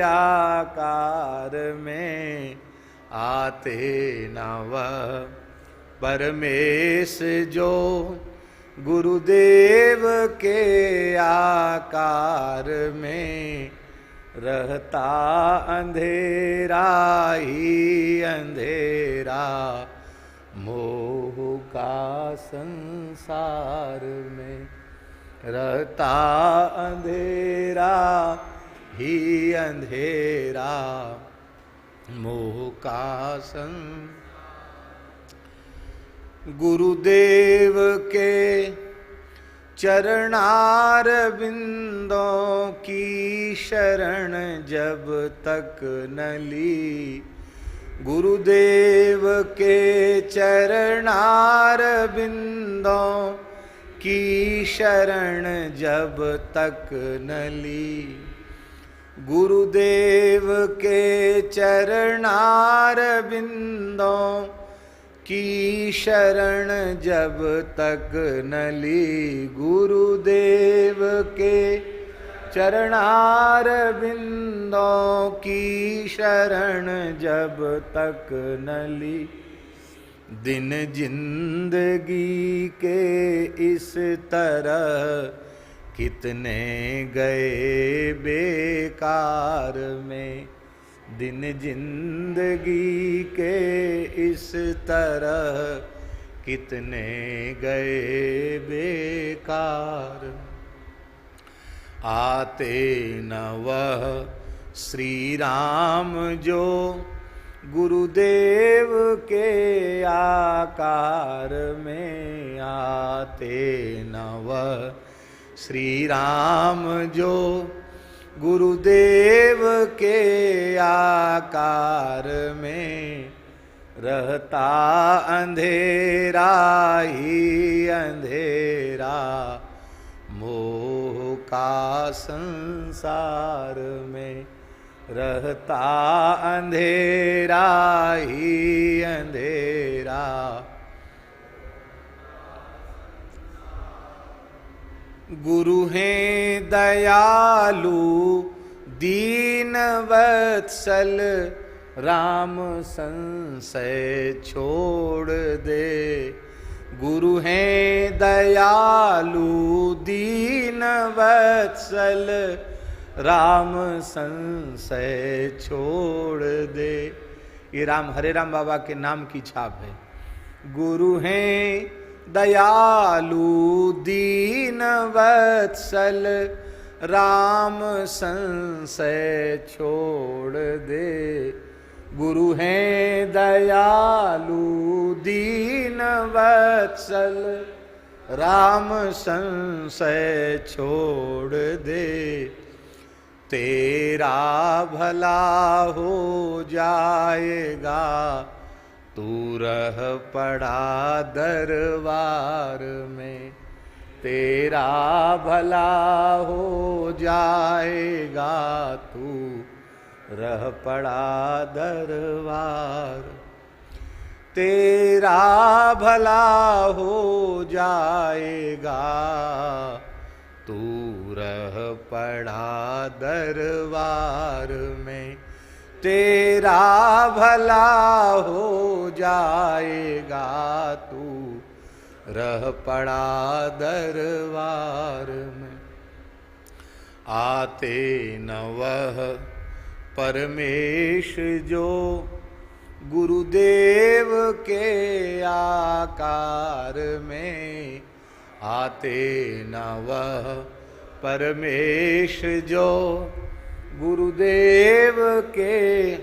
आकार में, आते न वह परमेश जो गुरुदेव के आकार में, रहता अंधेरा ही अंधेरा मोह का संसार में, रहता अंधेरा ही अंधेरा मोह का संसार। गुरुदेव के चरणार बिंदों की शरण जब तक न ली, गुरुदेव के चरणार बिंदों की शरण जब तक न ली, गुरुदेव के चरणार बिंदों की शरण जब तक न ली, गुरुदेव के चरणार बिंदों की शरण जब तक न ली, दिन जिंदगी के इस तरह कितने गए बेकार में, दिन जिंदगी के इस तरह कितने गए बेकार। आते न वह श्री राम जो गुरुदेव के आकार में, आते न वह श्री राम जो गुरुदेव के आकार में, रहता अंधेरा ही अंधेरा मोह का संसार में, रहता अंधेरा ही अंधेरा। गुरु हैं दयालु दीन वत्सल, राम संशय छोड़ दे, गुरु हैं दयालु दीन वत्सल, राम संशय छोड़ दे। ये राम हरे राम बाबा के नाम की छाप है। गुरु हैं दयालु दीन वत्सल, राम संशय छोड़ दे, गुरु हैं दयालु दीन वत्सल, राम संशय छोड़ दे, तेरा भला हो जाएगा तू रह पड़ा दरबार में, तेरा भला हो जाएगा, तू रह पड़ा दरबार, तेरा भला हो जाएगा, तू रह पड़ा दरबार में, तेरा भला हो जाएगा, तू रह पड़ा दरबार में। आते न वह परमेश जो गुरुदेव के आकार में, आते न वह परमेश जो गुरुदेव के,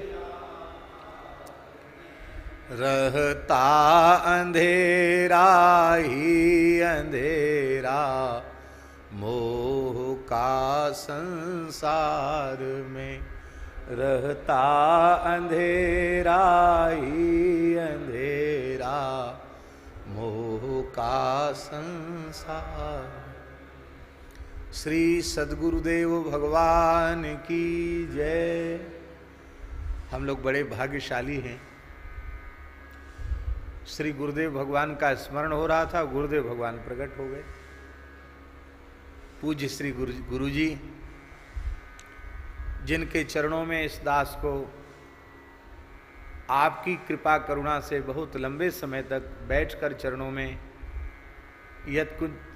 रहता अंधेरा ही अंधेरा मोह का संसार में, रहता अंधेरा ही अंधेरा मोह का संसार। श्री सद्गुरुदेव भगवान की जय। हम लोग बड़े भाग्यशाली हैं। श्री गुरुदेव भगवान का स्मरण हो रहा था, गुरुदेव भगवान प्रकट हो गए। पूज्य श्री गुरु जी, जिनके चरणों में इस दास को आपकी कृपा करुणा से बहुत लंबे समय तक बैठकर चरणों में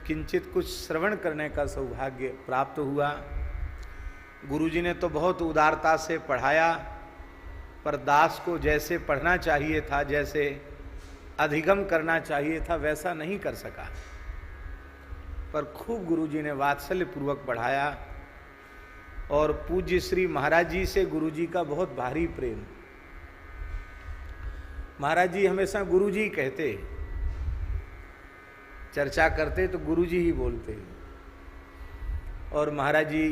किंचित कुछ श्रवण करने का सौभाग्य प्राप्त हुआ। गुरुजी ने तो बहुत उदारता से पढ़ाया, पर दास को जैसे पढ़ना चाहिए था, जैसे अधिगम करना चाहिए था, वैसा नहीं कर सका। पर खूब गुरुजी ने वात्सल्य पूर्वक पढ़ाया। और पूज्य श्री महाराज जी से गुरुजी का बहुत भारी प्रेम। महाराज जी हमेशा गुरुजी कहते, चर्चा करते तो गुरुजी ही बोलते। और महाराज जी,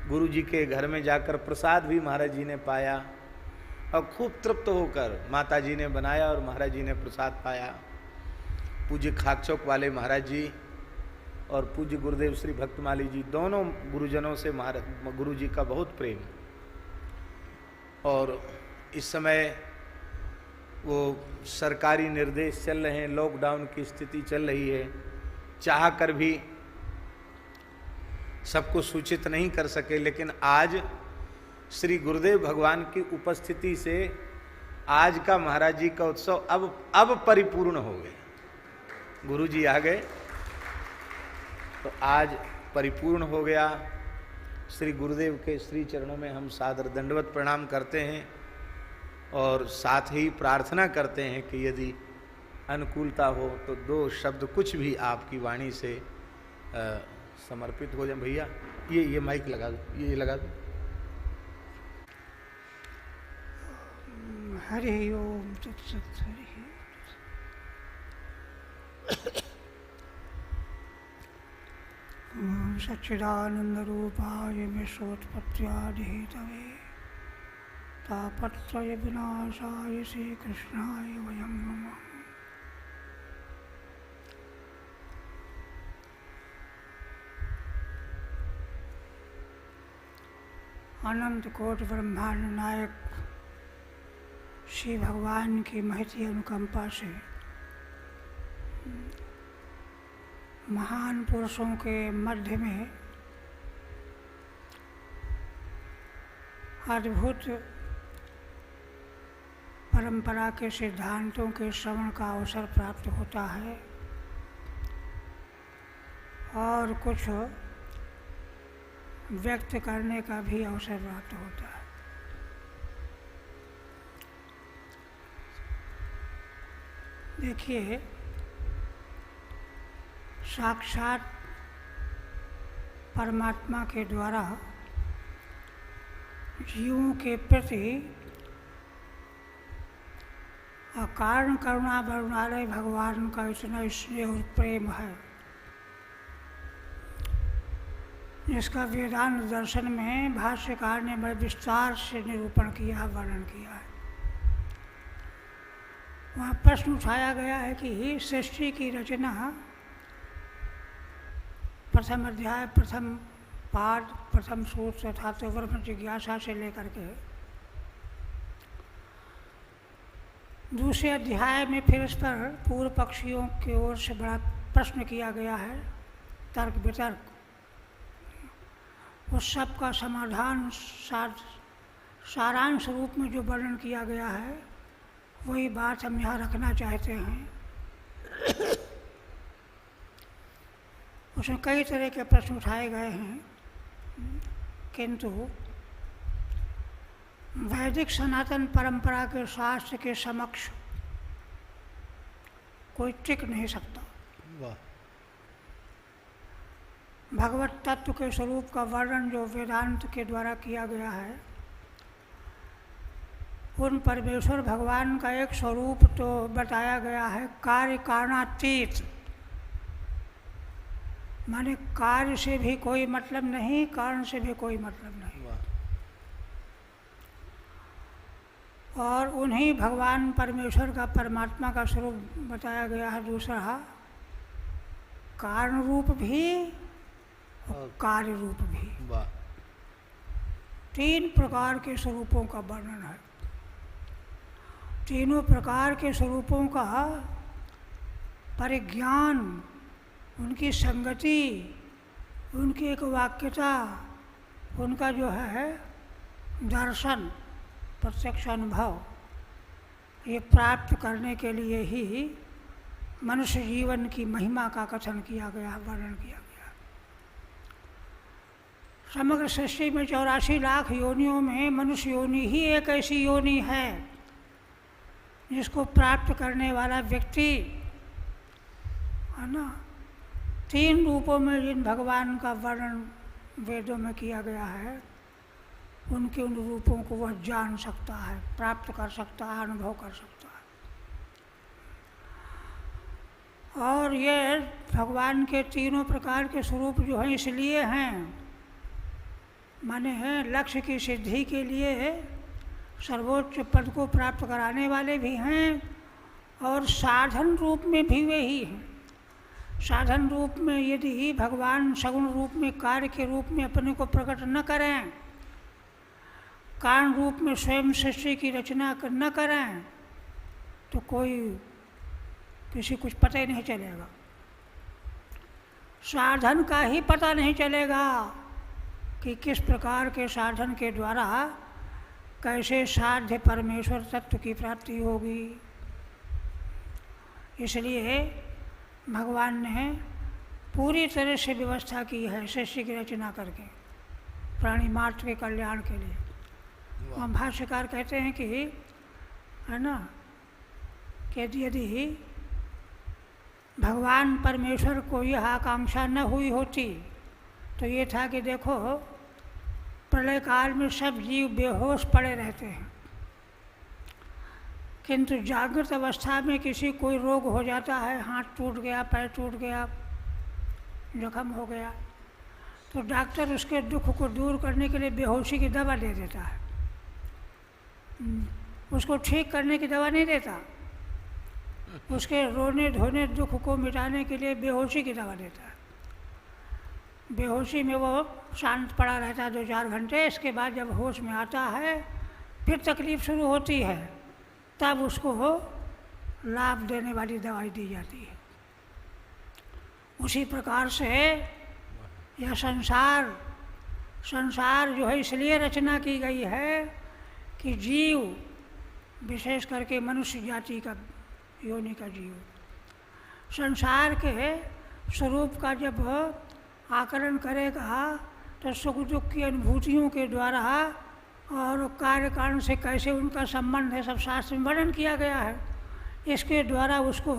गुरुजी के घर में जाकर प्रसाद भी महाराज जी ने पाया और खूब तृप्त होकर माता जी ने बनाया और महाराज जी ने प्रसाद पाया। पूज्य खाकचौक वाले महाराज जी और पूज्य गुरुदेव श्री भक्तमाली जी, दोनों गुरुजनों से गुरु जी का बहुत प्रेम। और इस समय वो सरकारी निर्देश चल रहे हैं, लॉकडाउन की स्थिति चल रही है, चाह कर भी सबको सूचित नहीं कर सके। लेकिन आज श्री गुरुदेव भगवान की उपस्थिति से आज का महाराज जी का उत्सव अब परिपूर्ण हो गया। गुरु जी आ गए तो आज परिपूर्ण हो गया। श्री गुरुदेव के श्री चरणों में हम सादर दंडवत प्रणाम करते हैं और साथ ही प्रार्थना करते हैं कि यदि अनुकूलता हो तो दो शब्द कुछ भी आपकी वाणी से समर्पित हो जाए। भैया ये माइक लगा दो, ये लगा दो। हरि ओम तत्सत। हरि ओम सच्चिदानंद रूपाय विश्वोत्पत्त्यादिहेतवे तापत्रय विनाशाय श्री कृष्णाय वयं नमः। अनंत कोटि ब्रह्मांड नायक श्री भगवान की महती अनुकंपा से महान पुरुषों के मध्य में अद्भुत परंपरा के सिद्धांतों के श्रवण का अवसर प्राप्त होता है और कुछ व्यक्त करने का भी अवसर प्राप्त होता है। देखिए, साक्षात परमात्मा के द्वारा जीवों के प्रति अकारण करुणा बरनारे भगवान का इतना स्नेह और प्रेम है, जिसका वेदांत दर्शन में भाष्यकार ने बड़े विस्तार से निरूपण किया, वर्णन किया है। वहाँ प्रश्न उठाया गया है कि सृष्टि की रचना प्रथम अध्याय, प्रथम पाठ, प्रथम सूत्र तथा तो ब्रह्म जिज्ञासा से लेकर के दूसरे अध्याय में फिर इस पर पूर्व पक्षियों की ओर से बड़ा प्रश्न किया गया है, तर्क वितर्क। उस सब का समाधान सारांश रूप में जो वर्णन किया गया है वही बात हम यहाँ रखना चाहते हैं। उसमें कई तरह के प्रश्न उठाए गए हैं, किंतु वैदिक सनातन परंपरा के शास्त्र के समक्ष कोई टिक नहीं सकता। भगवत तत्व के स्वरूप का वर्णन जो वेदांत के द्वारा किया गया है, उन परमेश्वर भगवान का एक स्वरूप तो बताया गया है कार्य कारणातीत, माने कार्य से भी कोई मतलब नहीं, कारण से भी कोई मतलब नहीं। और उन्हीं भगवान परमेश्वर का परमात्मा का स्वरूप बताया गया है दूसरा, कारण रूप भी और कार्य रूप भी। तीन प्रकार के स्वरूपों का वर्णन है। तीनों प्रकार के स्वरूपों का परिज्ञान, उनकी संगति, उनकी एक वाक्यता, उनका जो है दर्शन, प्रत्यक्ष अनुभव, ये प्राप्त करने के लिए ही मनुष्य जीवन की महिमा का कथन किया गया, वर्णन किया गया। समग्र सृष्टि में 84 लाख योनियों में मनुष्य योनि ही एक ऐसी योनि है जिसको प्राप्त करने वाला व्यक्ति है ना, तीन रूपों में जिन भगवान का वर्णन वेदों में किया गया है, उनके उन रूपों को वह जान सकता है, प्राप्त कर सकता है, अनुभव कर सकता है। और ये भगवान के तीनों प्रकार के स्वरूप जो हैं इसलिए हैं, माने हैं लक्ष्य की सिद्धि के लिए सर्वोच्च पद को प्राप्त कराने वाले भी हैं और साधन रूप में भी वे ही हैं। साधन रूप में यदि भगवान सगुण रूप में कार्य के रूप में अपने को प्रकट न करें, कारण रूप में स्वयं सृष्टि की रचना न करें, तो कोई किसी कुछ पता ही नहीं चलेगा। साधन का ही पता नहीं चलेगा कि किस प्रकार के साधन के द्वारा कैसे साध्य परमेश्वर तत्व की प्राप्ति होगी। इसलिए भगवान ने पूरी तरह से व्यवस्था की है सृष्टि की रचना करके प्राणी मात्र के कल्याण के लिए। हम भाष्यकार कहते हैं कि है ना, कि यदि भगवान परमेश्वर को यह आकांक्षा न हुई होती तो ये था कि देखो प्रलय काल में सब जीव बेहोश पड़े रहते हैं, किंतु जागृत अवस्था में किसी कोई रोग हो जाता है, हाथ टूट गया, पैर टूट गया, जख्म हो गया, तो डॉक्टर उसके दुख को दूर करने के लिए बेहोशी की दवा दे देता है, उसको ठीक करने की दवा नहीं देता, उसके रोने धोने दुख को मिटाने के लिए बेहोशी की दवा देता है। बेहोशी में वो शांत पड़ा रहता है 2-4 घंटे, इसके बाद जब होश में आता है फिर तकलीफ शुरू होती है, तब उसको लाभ देने वाली दवाई दी जाती है। उसी प्रकार से यह संसार जो है इसलिए रचना की गई है कि जीव, विशेष करके मनुष्य जाति का योनि का जीव, संसार के स्वरूप का जब आकलन करेगा तो सुख दुख की अनुभूतियों के द्वारा और कार्य कारण से कैसे उनका संबंध है सब शास्त्र में वर्णन किया गया है। इसके द्वारा उसको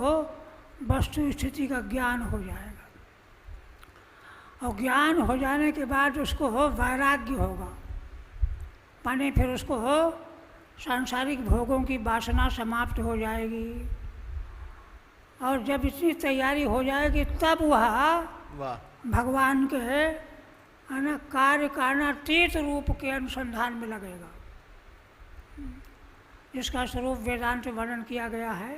वस्तु स्थिति का ज्ञान हो जाएगा और ज्ञान हो जाने के बाद उसको वैराग्य होगा, माने फिर उसको सांसारिक भोगों की वासना समाप्त हो जाएगी और जब इतनी तैयारी हो जाएगी तब वह भगवान के है ना कार्य कारणातीत रूप के अनुसंधान में लगेगा। जिसका स्वरूप वेदांत में वर्णन किया गया है,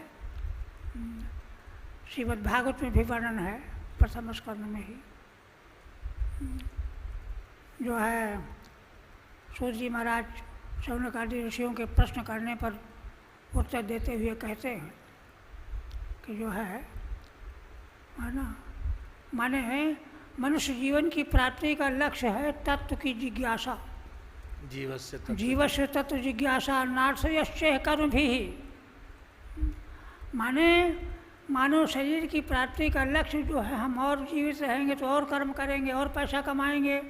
श्रीमद् भागवत में भी वर्णन है, प्रथम स्कंद में ही। जो है सूत जी महाराज शौनक आदि ऋषियों के प्रश्न करने पर उत्तर देते हुए कहते हैं कि जो है ना, माने मनुष्य जीवन की प्राप्ति का लक्ष्य है तत्व की जिज्ञासा। जीवस्य तत्व जिज्ञासा नार्थयश्चैह कर्म भी। माने मानव शरीर की प्राप्ति का लक्ष्य जो है, हम और जीवित रहेंगे तो और कर्म करेंगे और पैसा कमाएंगे,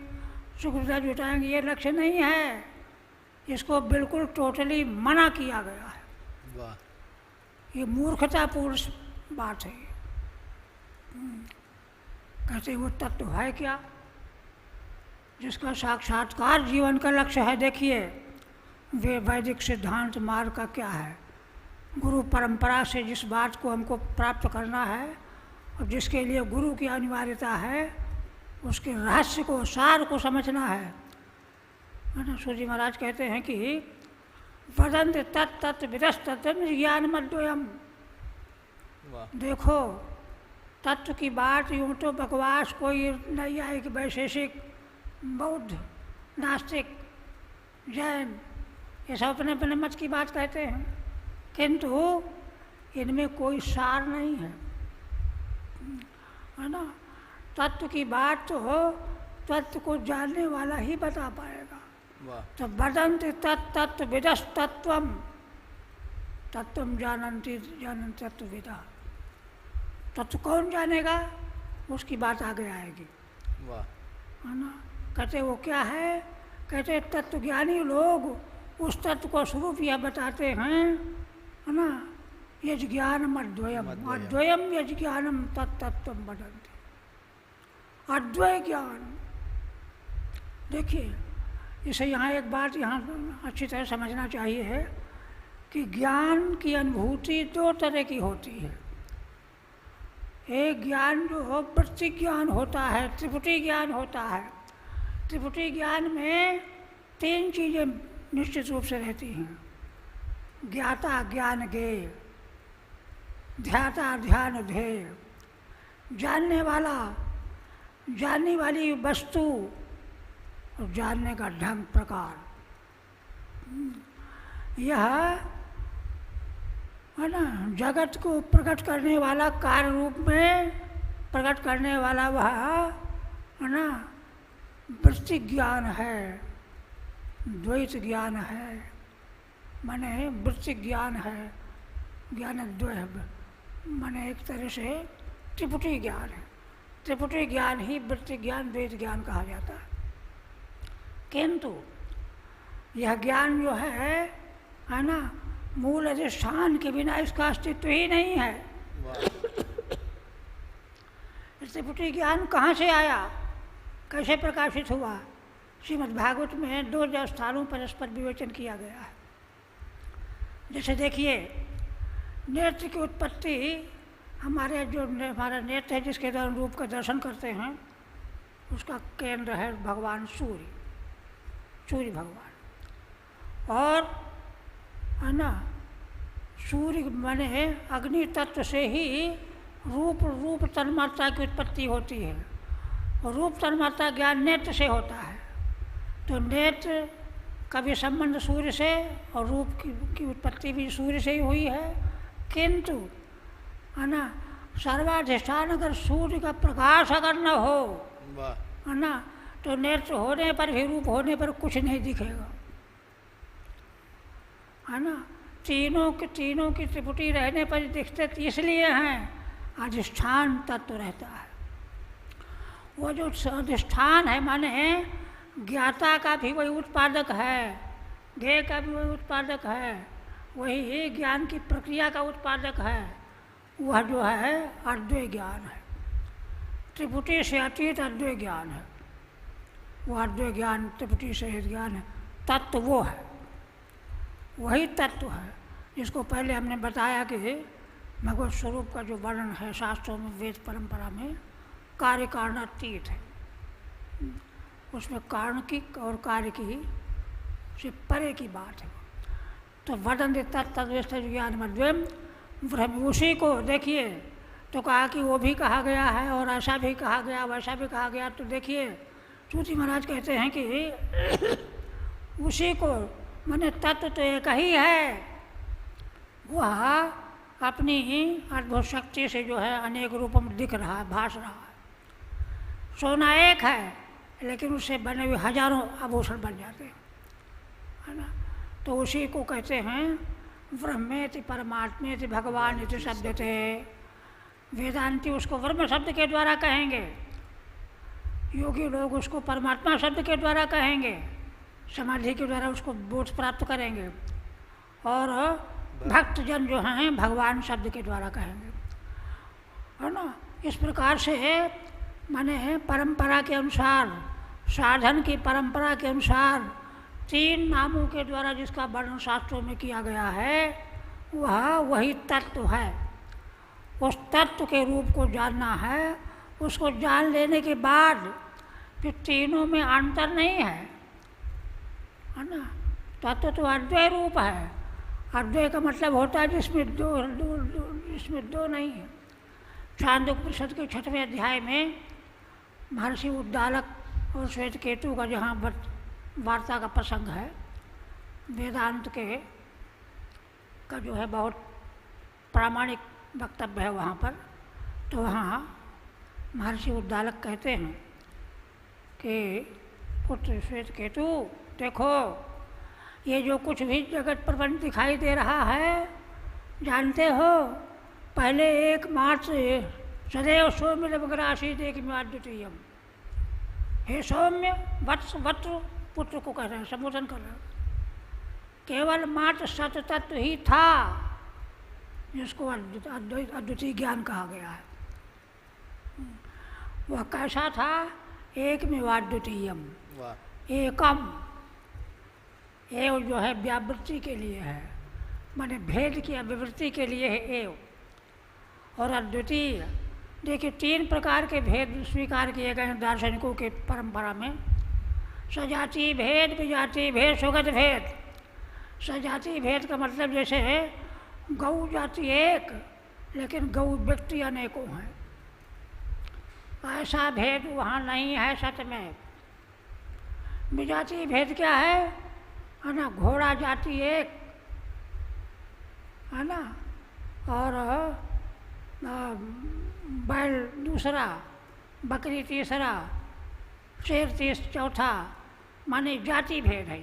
सुख सुविधा जुटाएंगे, ये लक्ष्य नहीं है। इसको बिल्कुल टोटली मना किया गया है। वाह, ये मूर्खतापूर्ण बात है। कहते वो तत्व है क्या जिसका साक्षात्कार जीवन का लक्ष्य है? देखिए वे वैदिक सिद्धांत मार्ग का क्या है, गुरु परंपरा से जिस बात को हमको प्राप्त करना है और जिसके लिए गुरु की अनिवार्यता है, उसके रहस्य को, सार को समझना है ना। सूर्य महाराज कहते हैं कि वदन्ति तत्त विदस्त ज्ञान मद्वयम। देखो तत्व की बात यूँ तो बकवास कोई नैयायिक, वैशेषिक, बौद्ध, नास्तिक, जैन ये सब अपने अपने मत की बात कहते हैं, किंतु इनमें कोई सार नहीं है ना। तत्व की बात तो तत्व को जानने वाला ही बता पाएगा। तो वदन्ति तत्त विदस् तत्वम, तत्वम जानन्ति जानन्ति तत्वविदा। तत्व कौन जानेगा, उसकी बात आगे आएगी, है ना। कहते वो क्या है, कहते तत्व ज्ञानी लोग उस तत्व को स्वरूप यह बताते हैं, है ना। यज ज्ञानम अद्वयम, अद्वयम यज ज्ञानम तत्तत्वम वदन्ति। अद्वय ज्ञान। देखिए इसे यहाँ एक बात यहाँ अच्छी तरह समझना चाहिए है कि ज्ञान की अनुभूति दो तरह की होती है। एक ज्ञान जो हो वृत्ति ज्ञान होता है, त्रिपुटी ज्ञान होता है। त्रिपुटी ज्ञान में तीन चीज़ें निश्चित रूप से रहती हैं, ज्ञाता ज्ञान ज्ञेय, ध्याता ध्यान ध्येय। जानने वाला, जानने वाली वस्तु और जानने का ढंग प्रकार। यह है ना जगत को प्रकट करने वाला, कार्य रूप में प्रकट करने वाला वह है ना वृत्ति ज्ञान है, द्वैत ज्ञान है, माने वृत्ति ज्ञान है, ज्ञान द्वय, माने एक तरह से त्रिपुटी ज्ञान है। त्रिपुटी ज्ञान ही वृत्ति ज्ञान, द्वैत ज्ञान कहा जाता है। किंतु यह ज्ञान जो है ना, मूल अधिष्ठान के बिना इसका अस्तित्व ही नहीं है। त्रिपुटी ज्ञान कहाँ से आया, कैसे प्रकाशित हुआ? श्रीमद् भागवत में दो स्थानों पर इस पर विवेचन किया गया है। जैसे देखिए नेत्र की उत्पत्ति, हमारा नेत्र है जिसके द्वारा रूप का दर्शन करते हैं, उसका केंद्र है भगवान सूर्य, सूर्य भगवान। और है ना सूर्य माने अग्नि तत्व से ही रूप तन्मात्रा की उत्पत्ति होती है। और रूप तन्मात्रा ज्ञान नेत्र से होता है। तो नेत्र का भी संबंध सूर्य से और रूप की उत्पत्ति भी सूर्य से ही हुई है। किंतु है ना सर्वाधिष्ठान अगर सूर्य का प्रकाश अगर न हो, है ना, तो नेत्र होने पर भी, रूप होने पर कुछ नहीं दिखेगा, है ना। तीनों की त्रिपुटी रहने पर दिखते इसलिए हैं, अधिष्ठान तत्व रहता है। वो जो अधिष्ठान है माने ज्ञाता का भी वही उत्पादक है, ज्ञेय का भी वही उत्पादक है, वही ज्ञान की प्रक्रिया का उत्पादक है। वह जो है अद्वैत ज्ञान है, त्रिपुटी से अतीत अद्वैत ज्ञान है। वह अद्वैत ज्ञान त्रिपुटी से ज्ञान है, तत्व वो है, वही तत्व है जिसको पहले हमने बताया कि भगवत स्वरूप का जो वर्णन है शास्त्रों में, वेद परंपरा में, कार्य कारणातीत है। उसमें कारण की और कार्य की से परे की बात है। तो वदन्ति तद्विस्तृत ज्ञान मध्वम ब्रह्म, उसी को देखिए। तो कहा कि वो भी कहा गया है और ऐसा भी कहा गया, वैसा भी कहा गया। तो देखिए सूत जी महाराज कहते हैं कि उसी को, माने तत्व तो एक ही है, वह अपनी ही अद्भुत शक्ति से जो है अनेक रूपों में दिख रहा है, भास रहा है। सोना एक है लेकिन उससे बने हुए हजारों आभूषण बन जाते हैं, है ना। तो उसी को कहते हैं ब्रह्मेति परमात्मेति भगवान इति शब्दते। वेदांती उसको ब्रह्म शब्द के द्वारा कहेंगे, योगी लोग उसको परमात्मा शब्द के द्वारा कहेंगे, समाधि के द्वारा उसको बोध प्राप्त करेंगे, और भक्तजन जो हैं भगवान शब्द के द्वारा कहेंगे, है ना। इस प्रकार से माने परंपरा के अनुसार, साधन की परंपरा के अनुसार 3 नामों के द्वारा जिसका वर्णन शास्त्रों में किया गया है वह वही तत्व है। उस तत्व के रूप को जानना है। उसको जान लेने के बाद फिर तीनों में अंतर नहीं है ना। तत्व तो अद्वय रूप है। अद्वय का मतलब होता है जिसमें दो नहीं है। छांदोपनिषद के 6वें अध्याय में महर्षि उद्दालक और श्वेत केतु का जहाँ वार्ता का प्रसंग है, वेदांत के का जो है बहुत प्रामाणिक वक्तव्य है वहाँ पर। तो वहाँ महर्षि उद्दालक कहते हैं कि पुत्र श्वेत केतु, देखो ये जो कुछ भी जगत प्रपंच दिखाई दे रहा है, जानते हो पहले एकमात्र सदैव सौम्य लवग्रासीत एकमेवाद्वितीयम्। हे सौम्य वत्स पुत्र को कह रहे हैं, संबोधन कर रहे हैं। केवल मात्र सत तत्व ही था जिसको अद्वितीय ज्ञान कहा गया है। वह कैसा था? एकमेवाद्वितीयम्, एकम। एव जो है व्यावृत्ति के लिए है, माने भेद की अभिवृत्ति के लिए है एव। और अद्वितीय, देखिए 3 प्रकार के भेद स्वीकार किए गए हैं दार्शनिकों के परंपरा में। सजाति भेद, विजाति भेद, स्वगत भेद। सजाति भेद का मतलब जैसे गौ जाति एक लेकिन गौ व्यक्ति अनेकों हैं, ऐसा भेद वहाँ नहीं है सत्य में। विजाति भेद क्या है ना, घोड़ा जाति एक है ना, और बैल दूसरा, बकरी तीसरा, शेर चौथा, माने जाति भेद है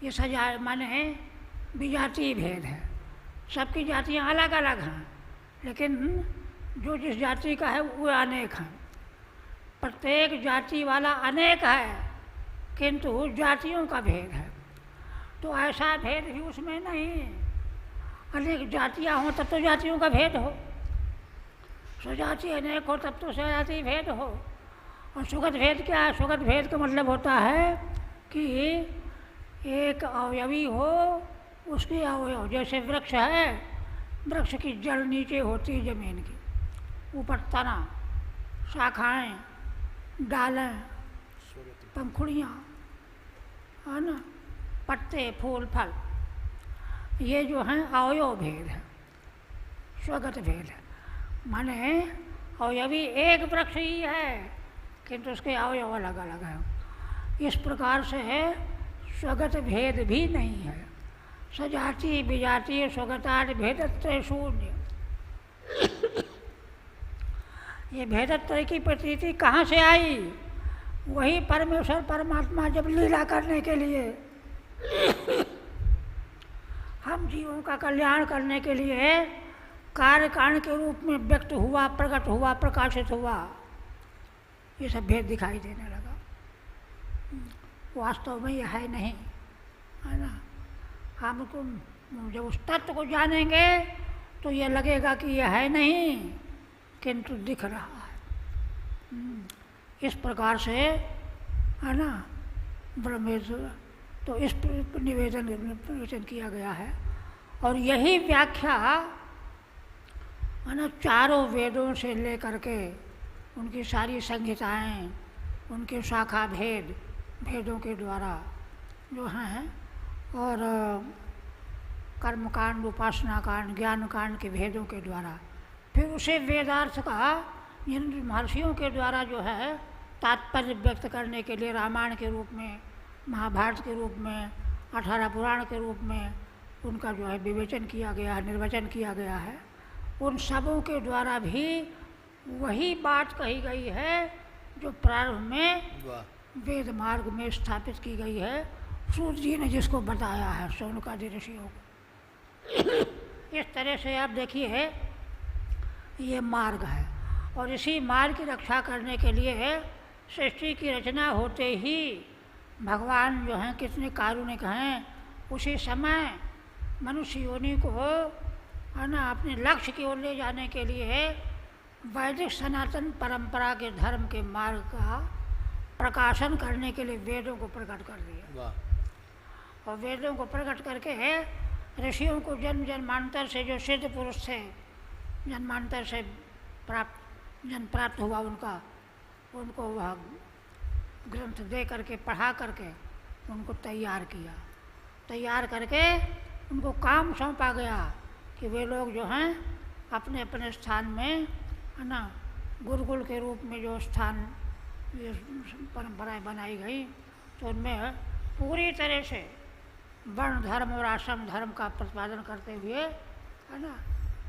ये सजा, माने विजाति भेद है। सबकी जातियाँ अलग अलग हैं लेकिन जो जिस जाति का है वो अनेक हैं। प्रत्येक जाति वाला अनेक है किंतु जातियों का भेद है। तो ऐसा भेद भी उसमें नहीं। अनेक जातियाँ हों तब तो जातियों का भेद हो, स्वजाति अनेक हो तब तो स्वजाति भेद हो। और सुगत भेद क्या है? सुगत भेद का मतलब होता है कि एक अवयवी हो, उसके अवयव, जैसे वृक्ष है, वृक्ष की जड़ नीचे होती है जमीन की, ऊपर तना, शाखाएं, डालें, पंखुड़ियाँ, है ना, पत्ते, फूल, फल, ये जो हैं अवयव भेद है, स्वगत भेद है। माने अवयवी एक वृक्ष ही है किंतु उसके अवयव अलग अलग हैं। इस प्रकार से स्वगत भेद भी नहीं है। सजाति विजाति स्वगतादि भेदत्रय शून्य। ये भेदत्रय की प्रतीति कहाँ से आई? वही परमेश्वर परमात्मा जब लीला करने के लिए, हम जीवों का कल्याण करने के लिए कार्य कारण के रूप में व्यक्त हुआ, प्रकट हुआ, प्रकाशित हुआ, ये सब भेद दिखाई देने लगा। वास्तव में यह है नहीं, है ना। हमको जब उस तत्व को जानेंगे तो ये लगेगा कि यह है नहीं किंतु दिख रहा है। इस प्रकार से, है ना, ब्रह्मेश्वर। तो इस निवेदन किया गया है और यही व्याख्या, है ना, चारों वेदों से लेकर के उनकी सारी संहिताएं, उनके शाखा भेदों के द्वारा जो हैं, और कर्मकांड, उपासना कांड, ज्ञान कांड के भेदों के द्वारा, फिर उसे वेदार्थ का इन महर्षियों के द्वारा जो है तात्पर्य व्यक्त करने के लिए रामायण के रूप में, महाभारत के रूप में, 18 पुराण के रूप में उनका जो है विवेचन किया गया है, निर्वचन किया गया है। उन सबों के द्वारा भी वही बात कही गई है जो प्रारंभ में वेद मार्ग में स्थापित की गई है, सूत जी ने जिसको बताया है शौनकादि ऋषियों को। इस तरह से आप देखिए ये मार्ग है, और इसी मार्ग की रक्षा करने के लिए सृष्टि की रचना होते ही भगवान जो हैं कितने कारुणिक हैं, उसी समय मनुष्य योनि को है ना अपने लक्ष्य की ओर ले जाने के लिए वैदिक सनातन परंपरा के धर्म के मार्ग का प्रकाशन करने के लिए वेदों को प्रकट कर दिया। और वेदों को प्रकट करके ऋषियों को जन्म जन्मांतर से जो सिद्ध पुरुष थे, जन्मांतर से जन्म प्राप्त हुआ उनको वह ग्रंथ दे करके, पढ़ा करके उनको तैयार किया। तैयार करके उनको काम सौंपा गया कि वे लोग जो हैं अपने अपने स्थान में है ना गुरुकुल के रूप में जो स्थान ये परंपराएं बनाई गई, तो उनमें पूरी तरह से वर्ण धर्म और आश्रम धर्म का प्रतिपादन करते हुए है ना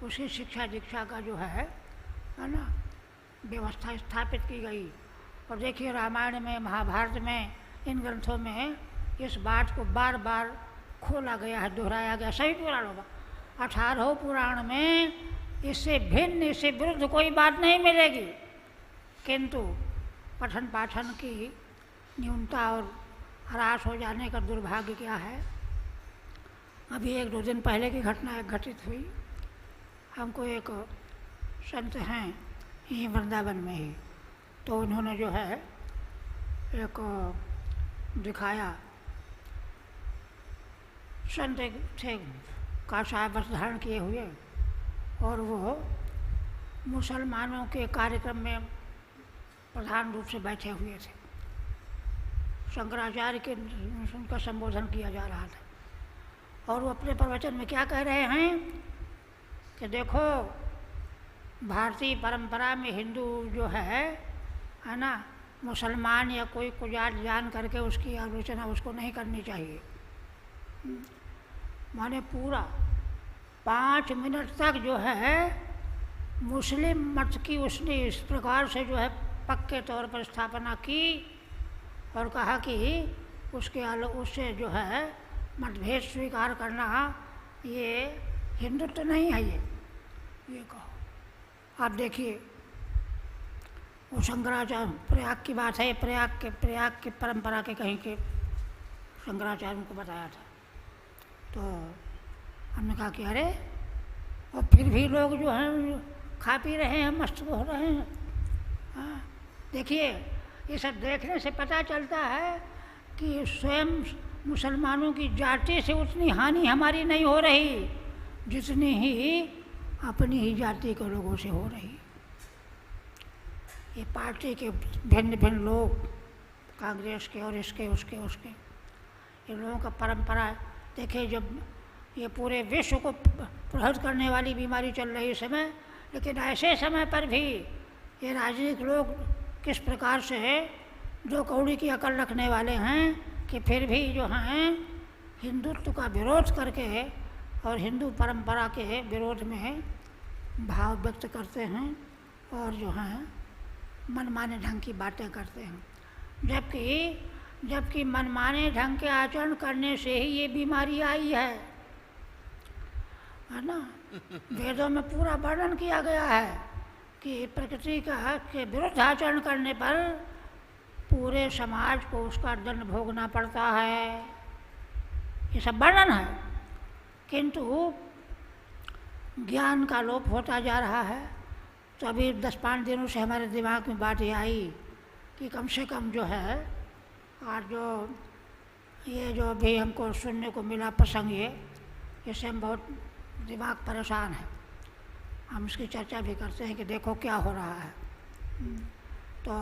उसी शिक्षा दीक्षा का जो है ना व्यवस्था स्थापित की गई। और देखिए रामायण में, महाभारत में, इन ग्रंथों में इस बात को बार बार खोला गया है, दोहराया गया। सभी पुराणों में, 18 पुराण में इससे भिन्न, इससे विरुद्ध कोई बात नहीं मिलेगी। किंतु पठन पाठन की न्यूनता और ह्रास हो जाने का दुर्भाग्य क्या है, अभी 1-2 दिन पहले की घटना एक घटित हुई। हमको एक संत हैं यहीं वृंदावन में ही, तो उन्होंने जो है एक दिखाया, संत थे काषाय वस्त्र धारण किए हुए, और वो मुसलमानों के कार्यक्रम में प्रधान रूप से बैठे हुए थे। शंकराचार्य के उनका संबोधन किया जा रहा था, और वो अपने प्रवचन में क्या कह रहे हैं कि देखो भारतीय परंपरा में हिंदू जो है ना मुसलमान या कोई कुजात जान करके उसकी आलोचना उसको नहीं करनी चाहिए। माने पूरा 5 मिनट तक जो है मुस्लिम मत की उसने इस प्रकार से जो है पक्के तौर पर स्थापना की, और कहा कि उससे जो है मतभेद स्वीकार करना ये हिंदुत्व नहीं है। ये कहो। आप देखिए वो शंकराचार्य, प्रयाग की बात है, प्रयाग के परंपरा के कहीं के शंकराचार्य को बताया था, तो हमने कहा कि अरे, और फिर भी लोग जो हैं खा पी रहे हैं, मस्त हो रहे हैं। हाँ, देखिए ये सब देखने से पता चलता है कि स्वयं मुसलमानों की जाति से उतनी हानि हमारी नहीं हो रही जितनी ही अपनी ही जाति के लोगों से हो रही। ये पार्टी के भिन्न भिन्न लोग, कांग्रेस के और इसके उसके इन लोगों का परंपरा देखिए, जब ये पूरे विश्व को प्रभावित करने वाली बीमारी चल रही है समय, लेकिन ऐसे समय पर भी ये राजनीतिक लोग किस प्रकार से दो कौड़ी की अकल रखने वाले हैं कि फिर भी जो हैं हिंदुत्व का विरोध करके और हिंदू परंपरा के विरोध में भाव व्यक्त करते हैं, और जो हैं मनमाने ढंग की बातें करते हैं। जबकि मनमाने ढंग के आचरण करने से ही ये बीमारी आई है ना। वेदों में पूरा वर्णन किया गया है कि प्रकृति के विरुद्ध आचरण करने पर पूरे समाज को उसका दंड भोगना पड़ता है, ये सब वर्णन है। किंतु ज्ञान का लोप होता जा रहा है। तो अभी 10-5 दिनों से हमारे दिमाग में बात ये आई कि कम से कम जो है आज जो अभी हमको सुनने को मिला प्रसंग, इससे हम बहुत दिमाग परेशान है। हम इसकी चर्चा भी करते हैं कि देखो क्या हो रहा है। तो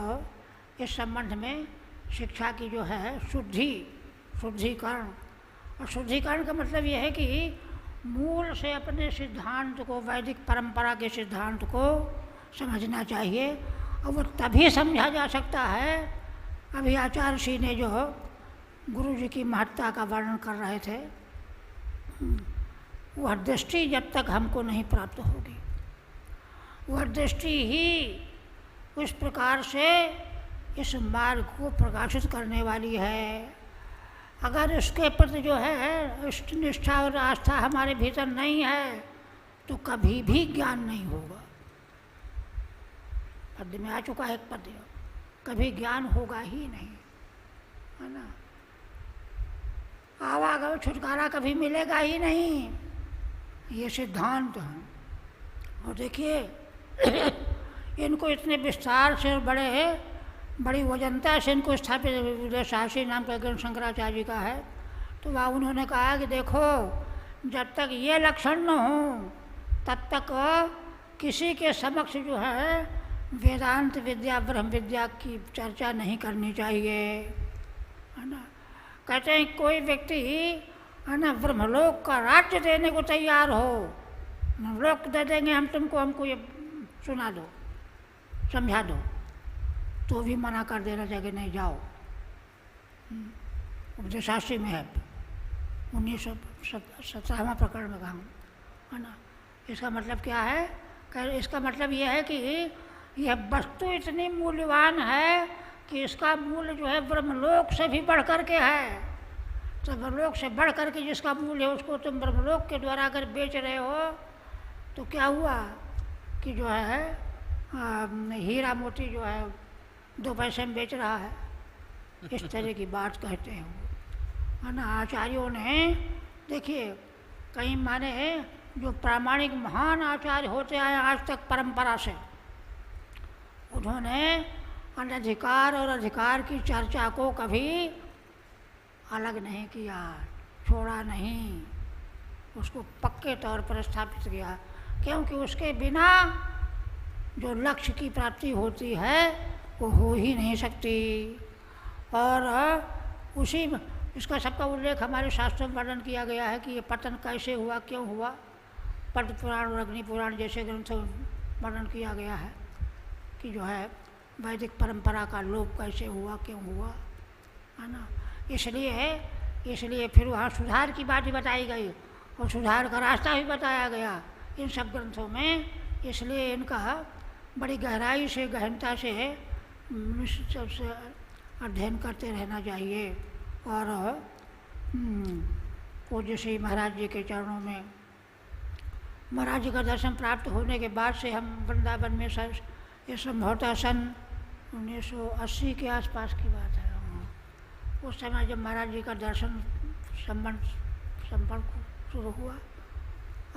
इस संबंध में शिक्षा की जो है शुद्धिकरण, और शुद्धिकरण का मतलब ये है कि मूल से अपने सिद्धांत को, वैदिक परंपरा के सिद्धांत को समझना चाहिए, और वो तभी समझा जा सकता है। अभी आचार्य श्री ने जो गुरु जी की महत्ता का वर्णन कर रहे थे, वह दृष्टि जब तक हमको नहीं प्राप्त होगी, वह दृष्टि ही उस प्रकार से इस मार्ग को प्रकाशित करने वाली है। अगर इसके प्रति जो है निष्ठा और आस्था हमारे भीतर नहीं है तो कभी भी ज्ञान नहीं होगा। पद्य में आ चुका है एक पद्य, कभी ज्ञान होगा ही नहीं, है ना। आवागम छुटकारा कभी मिलेगा ही नहीं, ये सिद्धांत है। और देखिए इनको इतने विस्तार से बड़ी वजनता से इनको स्थापित शासी नाम का ग्रंथ शंकराचार्य जी का है। तो वहाँ उन्होंने कहा कि देखो, जब तक ये लक्षण न हो तब तक किसी के समक्ष जो है वेदांत विद्या, ब्रह्म विद्या की चर्चा नहीं करनी चाहिए, है ना। कहते हैं कोई व्यक्ति, है ना, ब्रह्मलोक का राज्य देने को तैयार हो, ब्रह्मलोक दे देंगे हम तुमको, हमको ये सुना दो, समझा दो, तो भी मना कर देना चाहिए, नहीं जाओ। उपदेशास्त्री में है 1917वां प्रकरण में कहा, है ना। इसका मतलब क्या है? इसका मतलब यह है कि यह वस्तु इतनी मूल्यवान है कि इसका मूल्य जो है ब्रह्मलोक से भी बढ़ कर के है। तो ब्रह्मलोक से बढ़ कर के जिसका मूल्य है उसको तुम ब्रह्मलोक के द्वारा अगर बेच रहे हो तो क्या हुआ कि जो है हीरा मोती जो है 2 पैसे में बेच रहा है। इस तरह की बात कहते हैं वो, है ना। आचार्यों ने देखिए कहीं माने जो प्रामाणिक महान आचार्य होते आए आज तक परंपरा से, उन्होंने अनधिकार और अधिकार की चर्चा को कभी अलग नहीं किया, छोड़ा नहीं, उसको पक्के तौर पर स्थापित किया, क्योंकि उसके बिना जो लक्ष्य की प्राप्ति होती है वो हो ही नहीं सकती। और उसी इसका सबका उल्लेख हमारे शास्त्रों में वर्णन किया गया है कि ये पतन कैसे हुआ, क्यों हुआ। पद्म पुराण और अग्नि पुराण जैसे ग्रंथों में वर्णन किया गया है कि जो है वैदिक परंपरा का लोप कैसे हुआ, क्यों हुआ, है ना। इसलिए फिर वहाँ सुधार की बात ही बताई गई और सुधार का रास्ता भी बताया गया इन सब ग्रंथों में। इसलिए इनका बड़ी गहराई से, गहनता से अध्ययन करते रहना चाहिए। और पूज्य श्री महाराज जी के चरणों में, महाराज जी का दर्शन प्राप्त होने के बाद से हम वृंदावन में ये संभवतः सन 1980 के आसपास की बात है, उस समय जब महाराज जी का दर्शन संपर्क शुरू हुआ,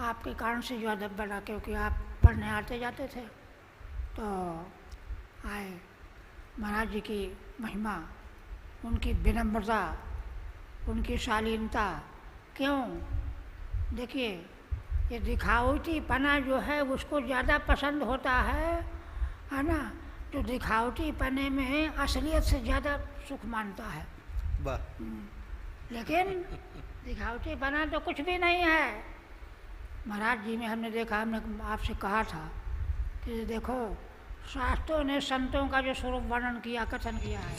आपके कारण से जो अदब बढ़ा, क्योंकि आप पढ़ने आते जाते थे तो आए। महाराज जी की महिमा, उनकी विनम्रता, उनकी शालीनता, क्यों देखिए ये दिखावटी पना जो है उसको ज़्यादा पसंद होता है ना। जो दिखावटी पने में असलियत से ज़्यादा सुख मानता है। लेकिन दिखावटी पना तो कुछ भी नहीं है। महाराज जी में हमने देखा, हमने आपसे कहा था कि देखो शास्त्रों ने संतों का जो स्वरूप वर्णन किया, कथन किया है,